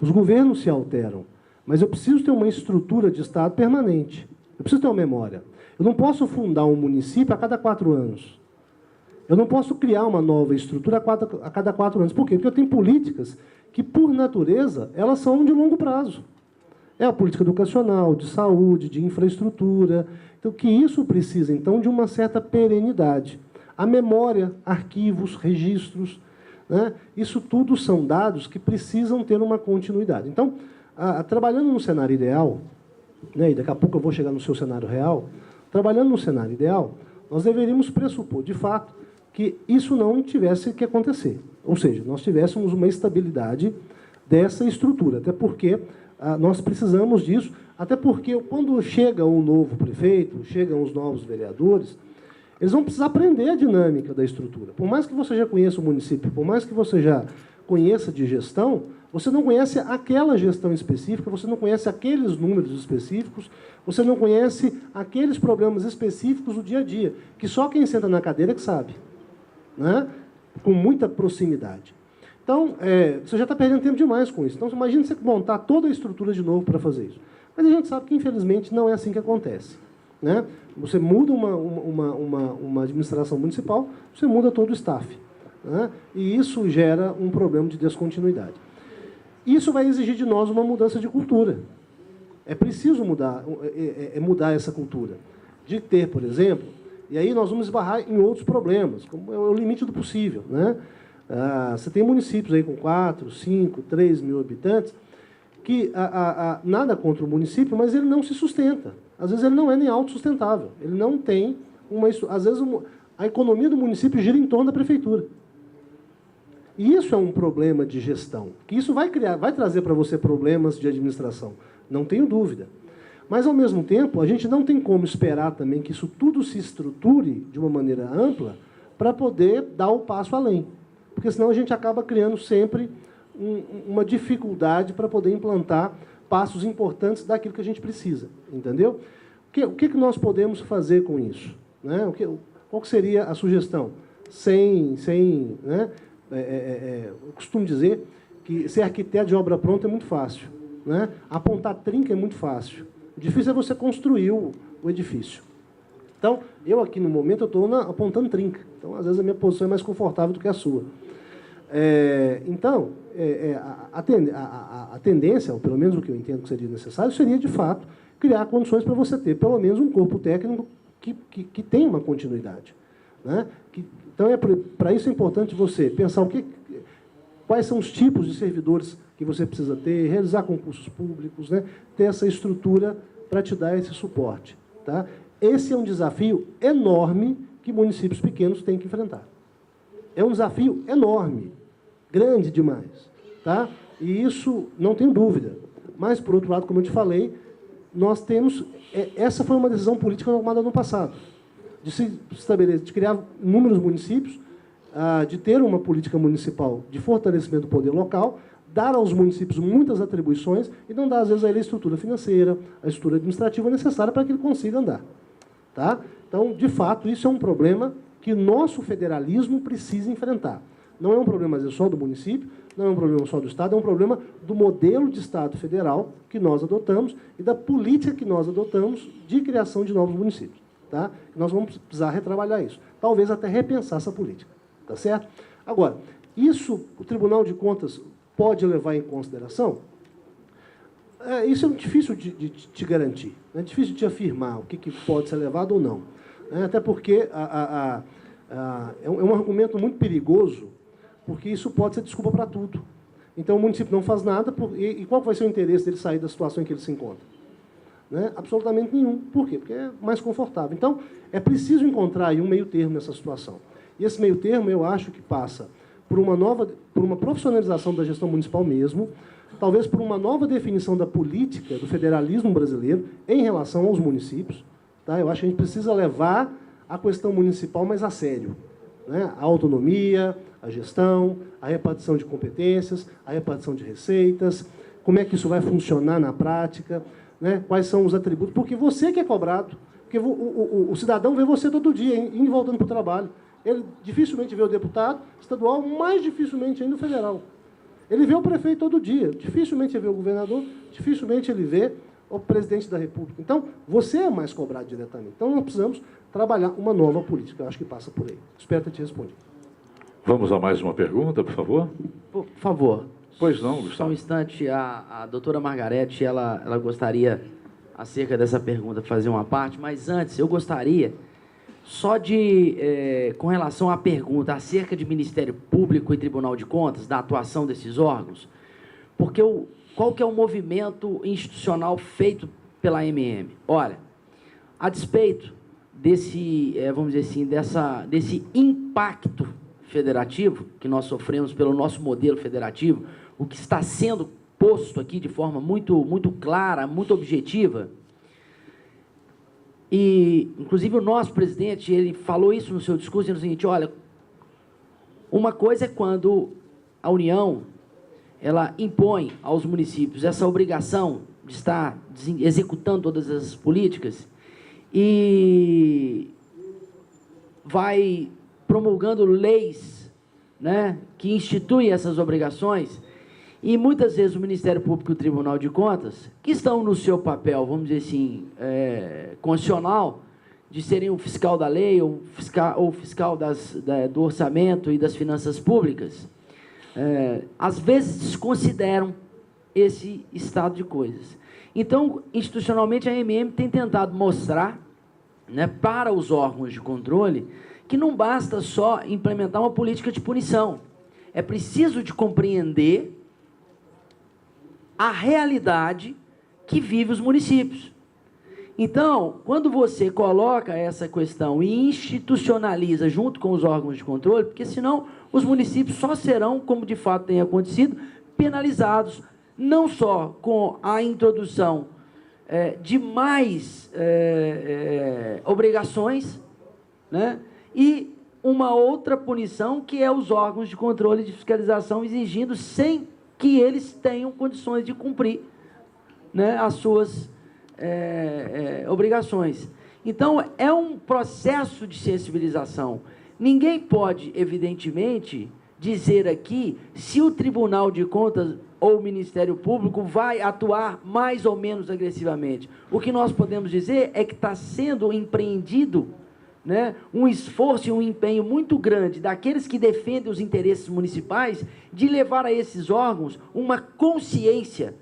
Os governos se alteram, mas eu preciso ter uma estrutura de Estado permanente. Eu preciso ter uma memória. Eu não posso fundar um município a cada 4 anos. Eu não posso criar uma nova estrutura a cada 4 anos. Por quê? Porque eu tenho políticas que, por natureza, elas são de longo prazo. É a política educacional, de saúde, de infraestrutura. Então, que isso precisa, então, de uma certa perenidade. A memória, arquivos, registros, né? Isso tudo são dados que precisam ter uma continuidade. Então, trabalhando no cenário ideal, né, e daqui a pouco eu vou chegar no seu cenário real, trabalhando no cenário ideal, nós deveríamos pressupor, de fato, que isso não tivesse que acontecer. Ou seja, nós tivéssemos uma estabilidade dessa estrutura, até porque nós precisamos disso, até porque quando chega um novo prefeito, chegam os novos vereadores, eles vão precisar aprender a dinâmica da estrutura. Por mais que você já conheça o município, por mais que você já conheça de gestão, você não conhece aquela gestão específica, você não conhece aqueles números específicos, você não conhece aqueles problemas específicos do dia a dia, que só quem senta na cadeira que sabe, né? Com muita proximidade. Então, você já está perdendo tempo demais com isso. Então, imagine você montar toda a estrutura de novo para fazer isso. Mas a gente sabe que, infelizmente, não é assim que acontece, né? Você muda uma administração municipal, você muda todo o staff, né? E isso gera um problema de descontinuidade. Isso vai exigir de nós uma mudança de cultura. É preciso mudar essa cultura. De ter, por exemplo, e aí nós vamos esbarrar em outros problemas, como é o limite do possível, né? Você tem municípios aí com 4, 5, 3 mil habitantes, que nada contra o município, mas ele não se sustenta. Às vezes ele não é nem autossustentável. Ele não tem uma... Às vezes a economia do município gira em torno da prefeitura. E isso é um problema de gestão, que isso vai trazer para você problemas de administração, não tenho dúvida. Mas, ao mesmo tempo, a gente não tem como esperar também que isso tudo se estruture de uma maneira ampla para poder dar o passo além. Porque senão a gente acaba criando sempre uma dificuldade para poder implantar passos importantes daquilo que a gente precisa. Entendeu? O que nós podemos fazer com isso? Né? Qual que seria a sugestão? Né? Eu costumo dizer que ser arquiteto de obra pronta é muito fácil, né? Apontar trinca é muito fácil. O difícil é você construir o edifício. Então, eu aqui no momento estou apontando trinca. Então, às vezes, a minha posição é mais confortável do que a sua. Então, a tendência, ou pelo menos o que eu entendo que seria necessário, seria, de fato, criar condições para você ter, pelo menos, um corpo técnico que tenha uma continuidade, né? Então, para isso é importante você pensar quais são os tipos de servidores que você precisa ter, realizar concursos públicos, né? Ter essa estrutura para te dar esse suporte. Tá? Esse é um desafio enorme que municípios pequenos têm que enfrentar. É um desafio enorme, grande demais. Tá? E isso não tem dúvida. Mas, por outro lado, como eu te falei, nós temos... Essa foi uma decisão política tomada no passado. De se estabelecer, de criar inúmeros municípios, de ter uma política municipal de fortalecimento do poder local, dar aos municípios muitas atribuições e não dar, às vezes, a ele a estrutura financeira, a estrutura administrativa necessária para que ele consiga andar. Tá? Então, de fato, isso é um problema que o nosso federalismo precisa enfrentar. Não é um problema, às vezes, só do município, não é um problema só do Estado, é um problema do modelo de Estado federal que nós adotamos e da política que nós adotamos de criação de novos municípios. Tá? Nós vamos precisar retrabalhar isso. Talvez até repensar essa política. Tá certo? Agora, isso o Tribunal de Contas pode levar em consideração? Isso é difícil de te garantir. É difícil de te afirmar o que pode ser levado ou não. Até porque é um argumento muito perigoso, porque isso pode ser desculpa para tudo. Então, o município não faz nada, e qual vai ser o interesse dele sair da situação em que ele se encontra? Né? Absolutamente nenhum. Por quê? Porque é mais confortável. Então, é preciso encontrar aí um meio termo nessa situação. E esse meio termo, eu acho que passa por uma profissionalização da gestão municipal mesmo, talvez por uma nova definição da política do federalismo brasileiro em relação aos municípios. Tá? Eu acho que a gente precisa levar a questão municipal mais a sério. Né? A autonomia, a gestão, a repartição de competências, a repartição de receitas, como é que isso vai funcionar na prática, né? Quais são os atributos, porque você que é cobrado Porque o cidadão vê você todo dia, indo e voltando para o trabalho. Ele dificilmente vê o deputado estadual, mais dificilmente ainda o federal. Ele vê o prefeito todo dia, dificilmente ele vê o governador, dificilmente ele vê o presidente da República. Então, você é mais cobrado diretamente. Então, nós precisamos trabalhar uma nova política. Eu acho que passa por aí. Espero ter te respondido. Vamos a mais uma pergunta, por favor? Por favor. Pois não, Só Gustavo. um instante, a doutora Margarete, ela gostaria, acerca dessa pergunta, fazer uma parte, mas antes, eu gostaria só de, com relação à pergunta acerca de Ministério Público e Tribunal de Contas, da atuação desses órgãos, porque qual que é o movimento institucional feito pela AMM? Olha, a despeito desse, vamos dizer assim, desse impacto federativo que nós sofremos pelo nosso modelo federativo, o que está sendo posto aqui de forma muito, muito clara, muito objetiva, e, inclusive, o nosso presidente, ele falou isso no seu discurso, dizendo o seguinte, olha, uma coisa é quando a União, ela impõe aos municípios essa obrigação de estar executando todas essas políticas e vai promulgando leis, né, que instituem essas obrigações, e muitas vezes o Ministério Público e o Tribunal de Contas, que estão no seu papel, vamos dizer assim, constitucional, de serem o fiscal da lei ou fiscal do orçamento e das finanças públicas, às vezes desconsideram esse estado de coisas. Então, institucionalmente, a AMM tem tentado mostrar, né, para os órgãos de controle que não basta só implementar uma política de punição. É preciso de compreender a realidade que vive os municípios. Então, quando você coloca essa questão e institucionaliza junto com os órgãos de controle, porque senão os municípios só serão, como de fato tem acontecido, penalizados, não só com a introdução de mais obrigações, né, e uma outra punição, que é os órgãos de controle e de fiscalização exigindo sem que eles tenham condições de cumprir, né, as suas obrigações. Então, é um processo de sensibilização. Ninguém pode, evidentemente, dizer aqui se o Tribunal de Contas ou o Ministério Público vai atuar mais ou menos agressivamente. O que nós podemos dizer é que está sendo empreendido, né, um esforço e um empenho muito grande daqueles que defendem os interesses municipais de levar a esses órgãos uma consciência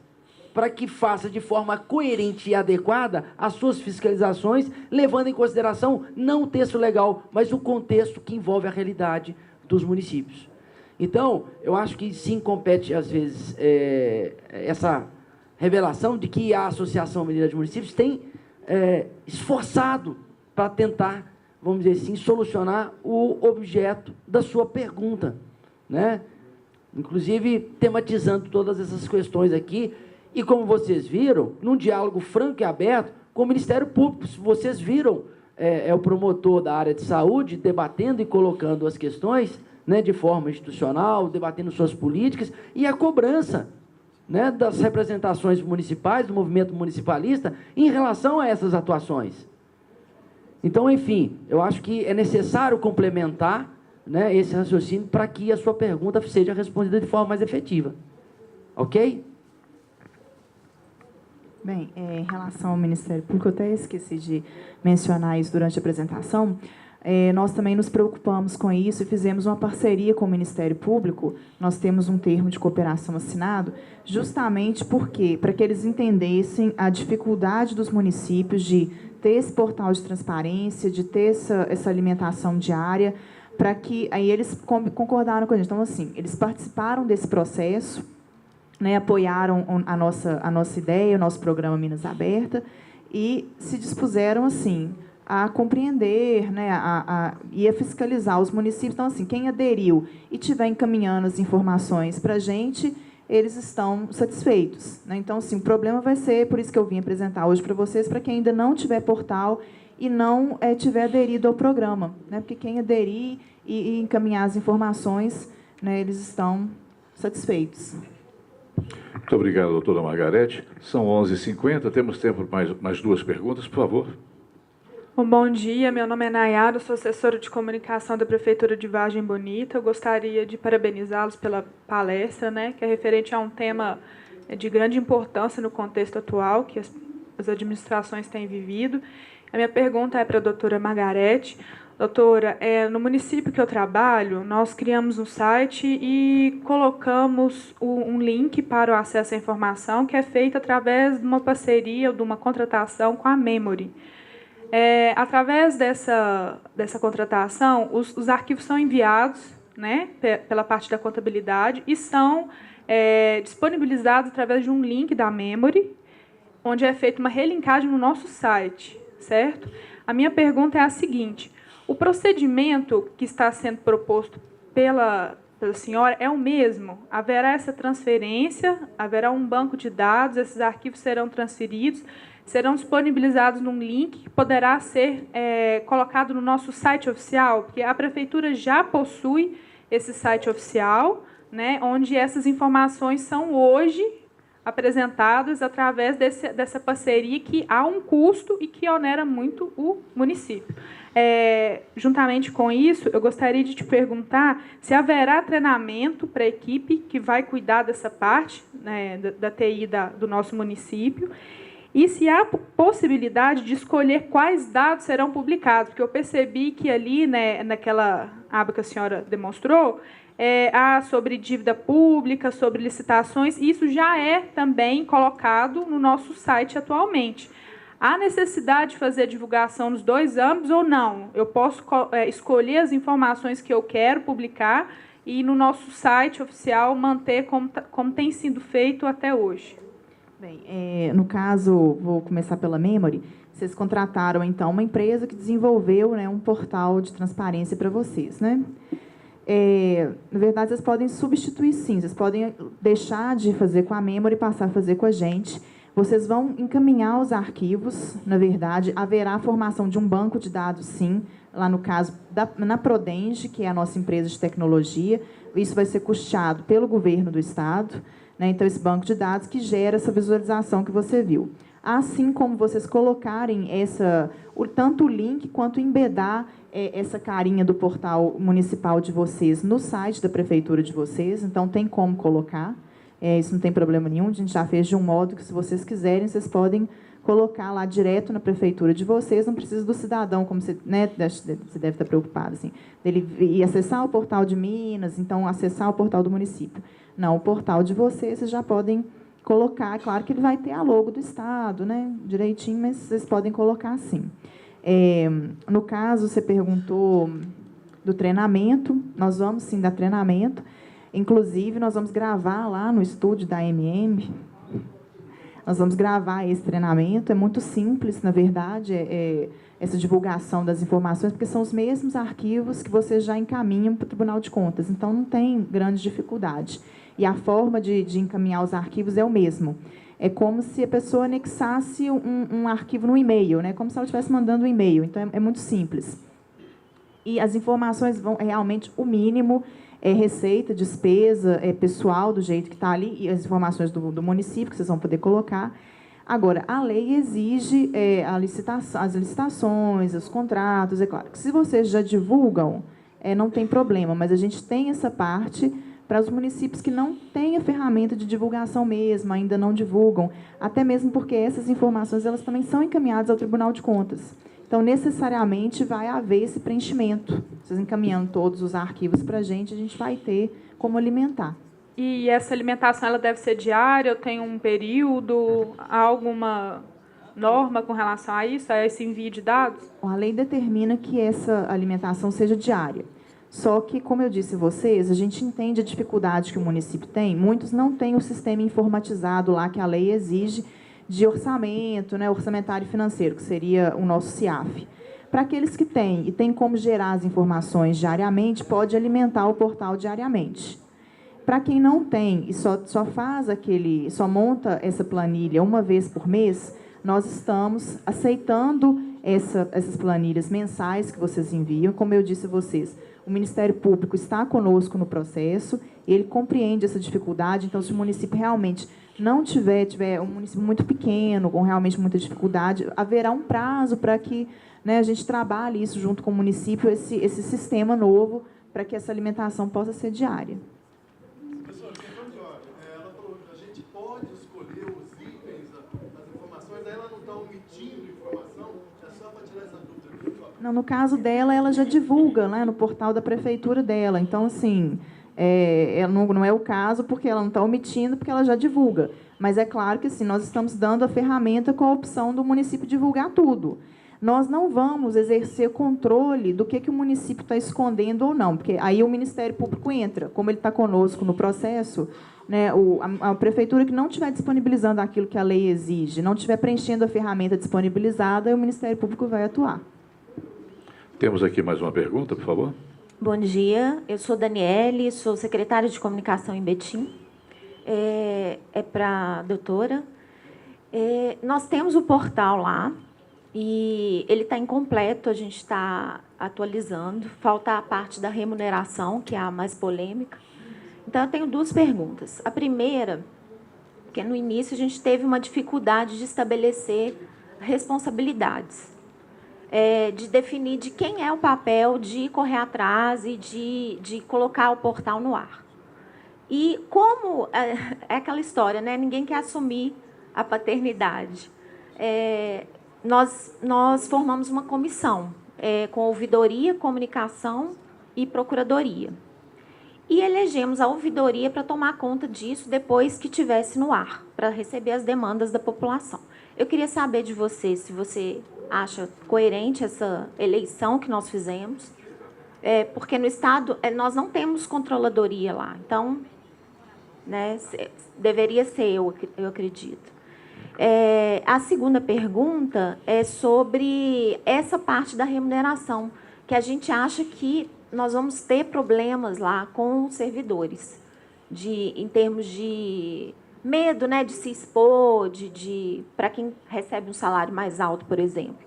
para que faça de forma coerente e adequada as suas fiscalizações, levando em consideração não o texto legal, mas o contexto que envolve a realidade dos municípios. Então, eu acho que sim compete, às vezes, essa revelação de que a Associação Mineira de Municípios tem esforçado para tentar, vamos dizer assim, solucionar o objeto da sua pergunta, né? Inclusive, tematizando todas essas questões aqui, e como vocês viram, num diálogo franco e aberto com o Ministério Público. Se vocês viram, o promotor da área de saúde debatendo e colocando as questões, né, de forma institucional, debatendo suas políticas, e a cobrança, né, das representações municipais, do movimento municipalista, em relação a essas atuações. Então, enfim, eu acho que é necessário complementar, né, esse raciocínio para que a sua pergunta seja respondida de forma mais efetiva. Ok? Bem, em relação ao Ministério Público, eu até esqueci de mencionar isso durante a apresentação. Nós também nos preocupamos com isso e fizemos uma parceria com o Ministério Público. Nós temos um termo de cooperação assinado, justamente porque, para que eles entendessem a dificuldade dos municípios de ter esse portal de transparência, de ter essa alimentação diária, para que aí eles concordaram com a gente. Então, assim, eles participaram desse processo, né, apoiaram a nossa ideia, o nosso programa Minas Aberta, e se dispuseram, assim, a compreender, né, e a fiscalizar os municípios. Então, assim, quem aderiu e estiver encaminhando as informações para a gente, eles estão satisfeitos, né? Então, assim, o problema vai ser, por isso que eu vim apresentar hoje para vocês, para quem ainda não tiver portal e não tiver aderido ao programa, né? Porque quem aderir e encaminhar as informações, né, eles estão satisfeitos. Muito obrigado, doutora Margarete. São 11h50, temos tempo para mais duas perguntas, por favor. Bom dia, meu nome é Nayara, sou assessora de comunicação da Prefeitura de Vargem Bonita. Eu gostaria de parabenizá-los pela palestra, que é referente a um tema de grande importância no contexto atual que as administrações têm vivido. A minha pergunta é para a doutora Margarete. Doutora, no município que eu trabalho, nós criamos um site e colocamos um link para o acesso à informação que é feito através de uma parceria ou de uma contratação com a Memory. Através dessa contratação, os arquivos são enviados pela parte da contabilidade e são disponibilizados através de um link da Memory, onde é feita uma relinkagem no nosso site, certo? A minha pergunta é a seguinte: o procedimento que está sendo proposto pela senhora é o mesmo? Haverá essa transferência? Haverá um banco de dados? Esses arquivos serão transferidos? Serão disponibilizados num link que poderá ser colocado no nosso site oficial? Porque a Prefeitura já possui esse site oficial, onde essas informações são hoje apresentadas através dessa parceria que há um custo e que onera muito o município. Juntamente com isso, eu gostaria de te perguntar se haverá treinamento para a equipe que vai cuidar dessa parte da TI do nosso município, e se há possibilidade de escolher quais dados serão publicados, porque eu percebi que ali, naquela aba que a senhora demonstrou, há sobre dívida pública, sobre licitações, e isso já é também colocado no nosso site atualmente. Há necessidade de fazer divulgação nos dois âmbitos ou não? Eu posso escolher as informações que eu quero publicar e no nosso site oficial manter como tem sido feito até hoje. Bem, no caso, vou começar pela Memory. Vocês contrataram, então, uma empresa que desenvolveu um portal de transparência para vocês, Na verdade, vocês podem substituir, sim. Vocês podem deixar de fazer com a Memory e passar a fazer com a gente. Vocês vão encaminhar os arquivos, na verdade, haverá a formação de um banco de dados, sim, lá no caso, na Prodenge, que é a nossa empresa de tecnologia. Isso vai ser custeado pelo governo do Estado. Então, esse banco de dados que gera essa visualização que você viu. Assim como vocês colocarem tanto o link quanto embedar essa carinha do portal municipal de vocês no site da prefeitura de vocês, então tem como colocar, isso não tem problema nenhum, a gente já fez de um modo que, se vocês quiserem, vocês podem colocar lá direto na prefeitura de vocês, não precisa do cidadão, como você, você deve estar preocupado, assim, dele ir acessar o portal de Minas, então acessar o portal do município. Não, o portal de vocês já podem colocar, claro que ele vai ter a logo do Estado, direitinho, mas vocês podem colocar sim. No caso, você perguntou do treinamento, nós vamos sim dar treinamento, inclusive nós vamos gravar lá no estúdio da MM, nós vamos gravar esse treinamento, é muito simples, na verdade, essa divulgação das informações, porque são os mesmos arquivos que vocês já encaminham para o Tribunal de Contas, então não tem grande dificuldade. E a forma de encaminhar os arquivos é o mesmo. É como se a pessoa anexasse um arquivo no e-mail, como se ela estivesse mandando um e-mail. Então, é muito simples. E as informações vão realmente o mínimo, receita, despesa, pessoal, do jeito que está ali, e as informações do município, que vocês vão poder colocar. Agora, a lei exige as licitações, os contratos. É claro que, se vocês já divulgam, não tem problema, mas a gente tem essa parte para os municípios que não têm a ferramenta de divulgação mesmo, ainda não divulgam, até mesmo porque essas informações elas também são encaminhadas ao Tribunal de Contas. Então, necessariamente, vai haver esse preenchimento. Vocês encaminhando todos os arquivos para a gente vai ter como alimentar. E essa alimentação ela deve ser diária? Eu tenho um período? Há alguma norma com relação a isso, a esse envio de dados? A lei determina que essa alimentação seja diária. Só que, como eu disse a vocês, a gente entende a dificuldade que o município tem. Muitos não têm o sistema informatizado lá que a lei exige de orçamento, orçamentário financeiro, que seria o nosso CIAF. Para aqueles que têm e têm como gerar as informações diariamente, pode alimentar o portal diariamente. Para quem não tem e só monta essa planilha uma vez por mês, nós estamos aceitando essas planilhas mensais que vocês enviam. Como eu disse a vocês, o Ministério Público está conosco no processo ele compreende essa dificuldade. Então, se o município realmente não tiver um município muito pequeno, com realmente muita dificuldade, haverá um prazo para que, né, a gente trabalhe isso junto com o município, esse sistema novo, para que essa alimentação possa ser diária. Professora, ela falou que a gente pode escolher os itens, as informações, aí ela não está omitindo informação, é só para tirar essa dúvida. Não, no caso dela, ela já divulga, né, no portal da prefeitura dela. Então, assim, não é o caso porque ela não está omitindo, porque ela já divulga. Mas é claro que, assim, nós estamos dando a ferramenta com a opção do município divulgar tudo. Nós não vamos exercer controle do que o município está escondendo ou não, porque aí o Ministério Público entra, como ele está conosco no processo, né, a prefeitura que não estiver disponibilizando aquilo que a lei exige, não estiver preenchendo a ferramenta disponibilizada, o Ministério Público vai atuar. Temos aqui mais uma pergunta, por favor. Bom dia, eu sou Daniele, sou secretária de comunicação em Betim. É para a doutora. Nós temos o portal lá, e ele está incompleto, a gente está atualizando. Falta a parte da remuneração, que é a mais polêmica. Então, eu tenho duas perguntas. A primeira, que no início a gente teve uma dificuldade de estabelecer responsabilidades, de definir de quem é o papel de correr atrás e de colocar o portal no ar. E como é aquela história, né? Ninguém quer assumir a paternidade. Nós formamos uma comissão com ouvidoria, comunicação e procuradoria. E elegemos a ouvidoria para tomar conta disso depois que estivesse no ar, para receber as demandas da população. Eu queria saber de você se você acha coerente essa eleição que nós fizemos, porque no Estado nós não temos controladoria lá, então, né, deveria ser, eu acredito. A segunda pergunta é sobre essa parte da remuneração, que a gente que nós vamos ter problemas lá com os servidores, em termos de medo, né, de se expor, para quem recebe um salário mais alto, por exemplo.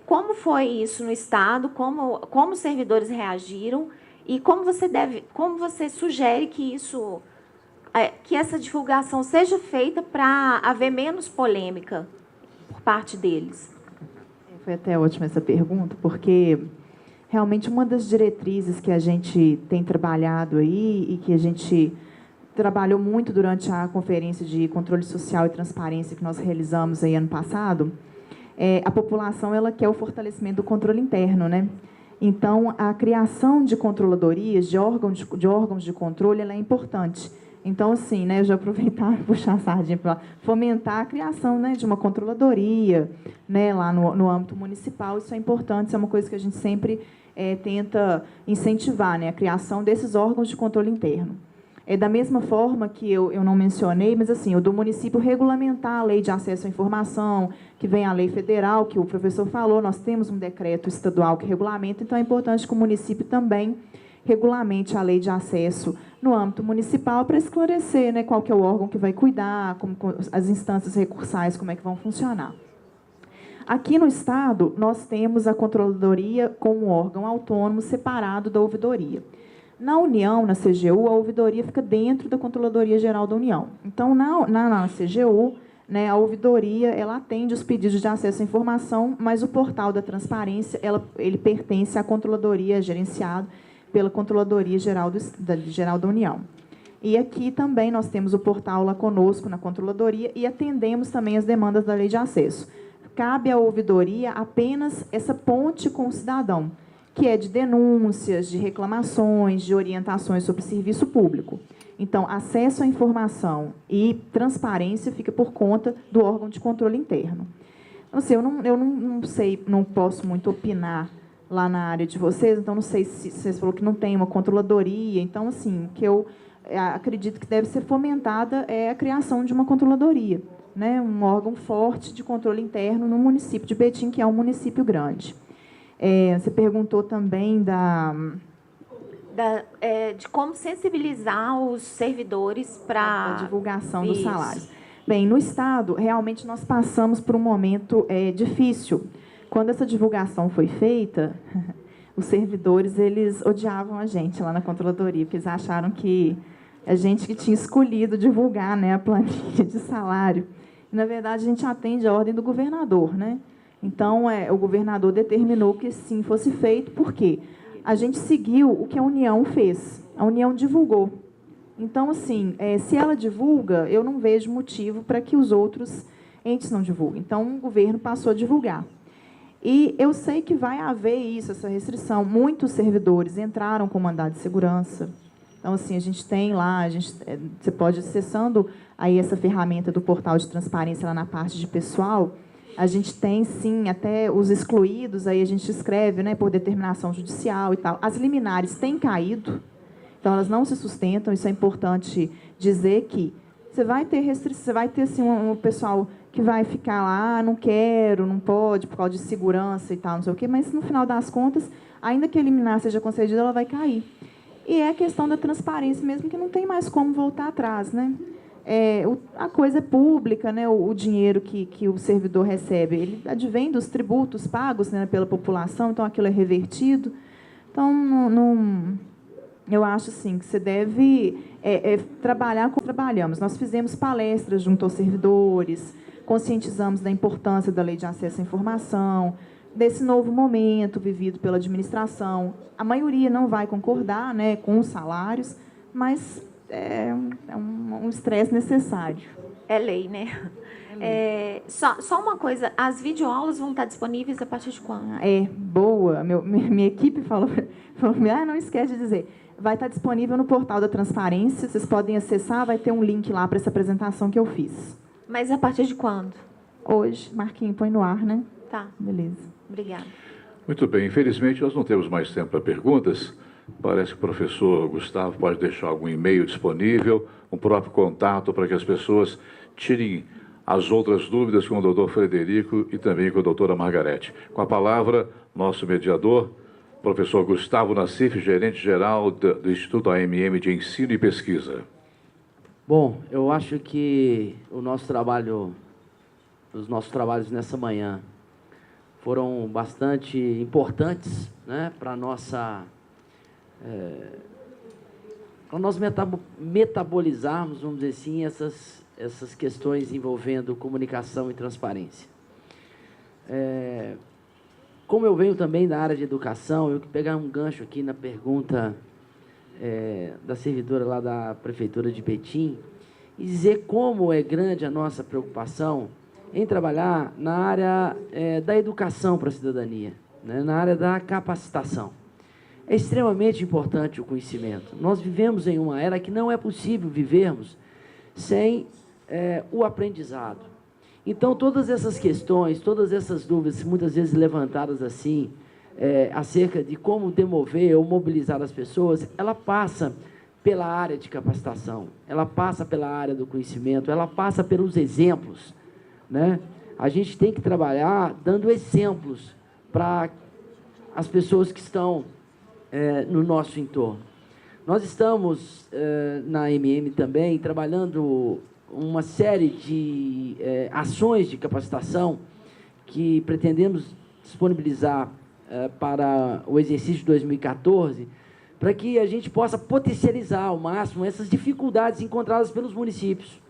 Como foi isso no Estado? Como os servidores reagiram? E como você sugere que essa divulgação seja feita para haver menos polêmica por parte deles? Foi até ótima essa pergunta, porque realmente uma das diretrizes que a gente tem trabalhado aí e que a gente trabalhou muito durante a Conferência de Controle Social e Transparência que nós realizamos aí ano passado, a população ela quer o fortalecimento do controle interno, né? Então, a criação de controladorias, de órgãos de controle, ela é importante. Então, assim, né, eu já aproveitar e puxar a sardinha para fomentar a criação, né, de uma controladoria, né, lá no âmbito municipal. Isso é importante, isso é uma coisa que a gente sempre tenta incentivar, né, a criação desses órgãos de controle interno. Da mesma forma que eu não mencionei, mas assim, o do município regulamentar a lei de acesso à informação, que vem a lei federal, que o professor falou, nós temos um decreto estadual que regulamenta, então é importante que o município também regulamente a lei de acesso no âmbito municipal para esclarecer, né, qual que é o órgão que vai cuidar, como as instâncias recursais, como é que vão funcionar. Aqui no Estado, nós temos a controladoria como um órgão autônomo separado da ouvidoria. Na União, na CGU, a ouvidoria fica dentro da Controladoria Geral da União. Então, na CGU, né, a ouvidoria ela atende os pedidos de acesso à informação, mas o portal da transparência ele pertence à Controladoria, gerenciado pela Controladoria Geral da União. E aqui também nós temos o portal lá conosco na Controladoria e atendemos também as demandas da lei de acesso. Cabe à ouvidoria apenas essa ponte com o cidadão, que é de denúncias, de reclamações, de orientações sobre serviço público. Então, acesso à informação e transparência fica por conta do órgão de controle interno. Assim, eu não sei, não posso muito opinar lá na área de vocês, então não sei se vocês falaram que não tem uma controladoria, então, assim, que eu acredito que deve ser fomentada a criação de uma controladoria, né? Um órgão forte de controle interno no município de Betim, que é um município grande. Você perguntou também de como sensibilizar os servidores para a divulgação dos salários. Bem, no Estado, realmente nós passamos por um momento difícil. Quando essa divulgação foi feita, os servidores, eles odiavam a gente lá na controladoria, porque eles acharam que a gente que tinha escolhido divulgar, né, a planilha de salário. E, na verdade, a gente atende a ordem do governador, né? Então, o governador determinou que sim fosse feito, porque a gente seguiu o que a União fez. A União divulgou. Então, assim, se ela divulga, eu não vejo motivo para que os outros entes não divulguem. Então, o governo passou a divulgar. E eu sei que vai haver isso, essa restrição. Muitos servidores entraram com mandado de segurança. Então, assim, a gente tem lá, você pode, acessando aí essa ferramenta do portal de transparência lá na parte de pessoal, a gente tem, sim, até os excluídos, aí a gente escreve, né, por determinação judicial e tal. As liminares têm caído, então elas não se sustentam, isso é importante dizer que você vai ter restrição, você vai ter, assim, um pessoal que vai ficar lá, não quero, não pode, por causa de segurança e tal, não sei o quê, mas, no final das contas, ainda que a liminar seja concedida, ela vai cair. E é a questão da transparência mesmo, que não tem mais como voltar atrás, né? A coisa é pública, né? O dinheiro que o servidor recebe, ele advém dos tributos pagos, né, pela população, então aquilo é revertido. Então, eu acho assim, que você deve trabalhar como trabalhamos. Nós fizemos palestras junto aos servidores, conscientizamos da importância da Lei de Acesso à Informação, desse novo momento vivido pela administração. A maioria não vai concordar, né, com os salários, mas é um estresse necessário. É lei, né? Só uma coisa, as videoaulas vão estar disponíveis a partir de quando? Boa. Minha equipe falou, não esquece de dizer, vai estar disponível no portal da transparência, vocês podem acessar, vai ter um link lá para essa apresentação que eu fiz. Mas a partir de quando? Hoje. Marquinhos, põe no ar, né? Tá. Beleza. Obrigada. Muito bem. Infelizmente, nós não temos mais tempo para perguntas. Parece que o professor Gustavo pode deixar algum e-mail disponível, um próprio contato para que as pessoas tirem as outras dúvidas com o doutor Frederico e também com a doutora Margarete. Com a palavra, nosso mediador, professor Gustavo Nassif, gerente-geral do Instituto AMM de Ensino e Pesquisa. Bom, eu acho que os nossos trabalhos nessa manhã foram bastante importantes, né, para nós metabolizarmos, vamos dizer assim, essas questões envolvendo comunicação e transparência. Como eu venho também da área de educação, eu quero pegar um gancho aqui na pergunta da servidora lá da Prefeitura de Betim e dizer como é grande a nossa preocupação em trabalhar na área da educação para a cidadania, né, na área da capacitação. É extremamente importante o conhecimento. Nós vivemos em uma era que não é possível vivermos sem o aprendizado. Então, todas essas questões, todas essas dúvidas, muitas vezes levantadas assim, acerca de como demover ou mobilizar as pessoas, ela passa pela área de capacitação, ela passa pela área do conhecimento, ela passa pelos exemplos, né? A gente tem que trabalhar dando exemplos para as pessoas que estão no nosso entorno. Nós estamos, na AMM também, trabalhando uma série de ações de capacitação que pretendemos disponibilizar para o exercício de 2014, para que a gente possa potencializar ao máximo essas dificuldades encontradas pelos municípios,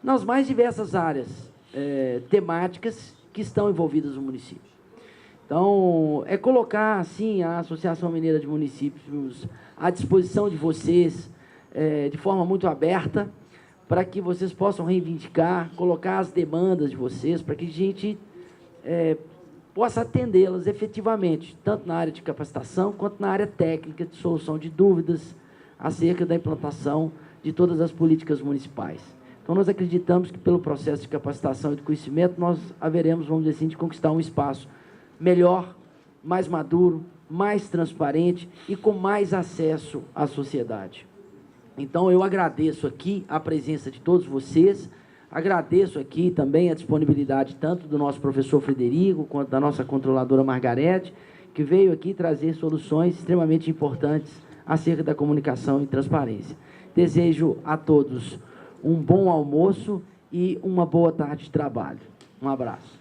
nas mais diversas áreas temáticas que estão envolvidas no município. Então, colocar, assim, a Associação Mineira de Municípios à disposição de vocês, de forma muito aberta, para que vocês possam reivindicar, colocar as demandas de vocês, para que a gente possa atendê-las efetivamente, tanto na área de capacitação, quanto na área técnica de solução de dúvidas acerca da implantação de todas as políticas municipais. Então, nós acreditamos que, pelo processo de capacitação e de conhecimento, nós haveremos, vamos dizer assim, de conquistar um espaço melhor, mais maduro, mais transparente e com mais acesso à sociedade. Então, eu agradeço aqui a presença de todos vocês, agradeço aqui também a disponibilidade tanto do nosso professor Frederico, quanto da nossa controladora Margarete, que veio aqui trazer soluções extremamente importantes acerca da comunicação e transparência. Desejo a todos um bom almoço e uma boa tarde de trabalho. Um abraço.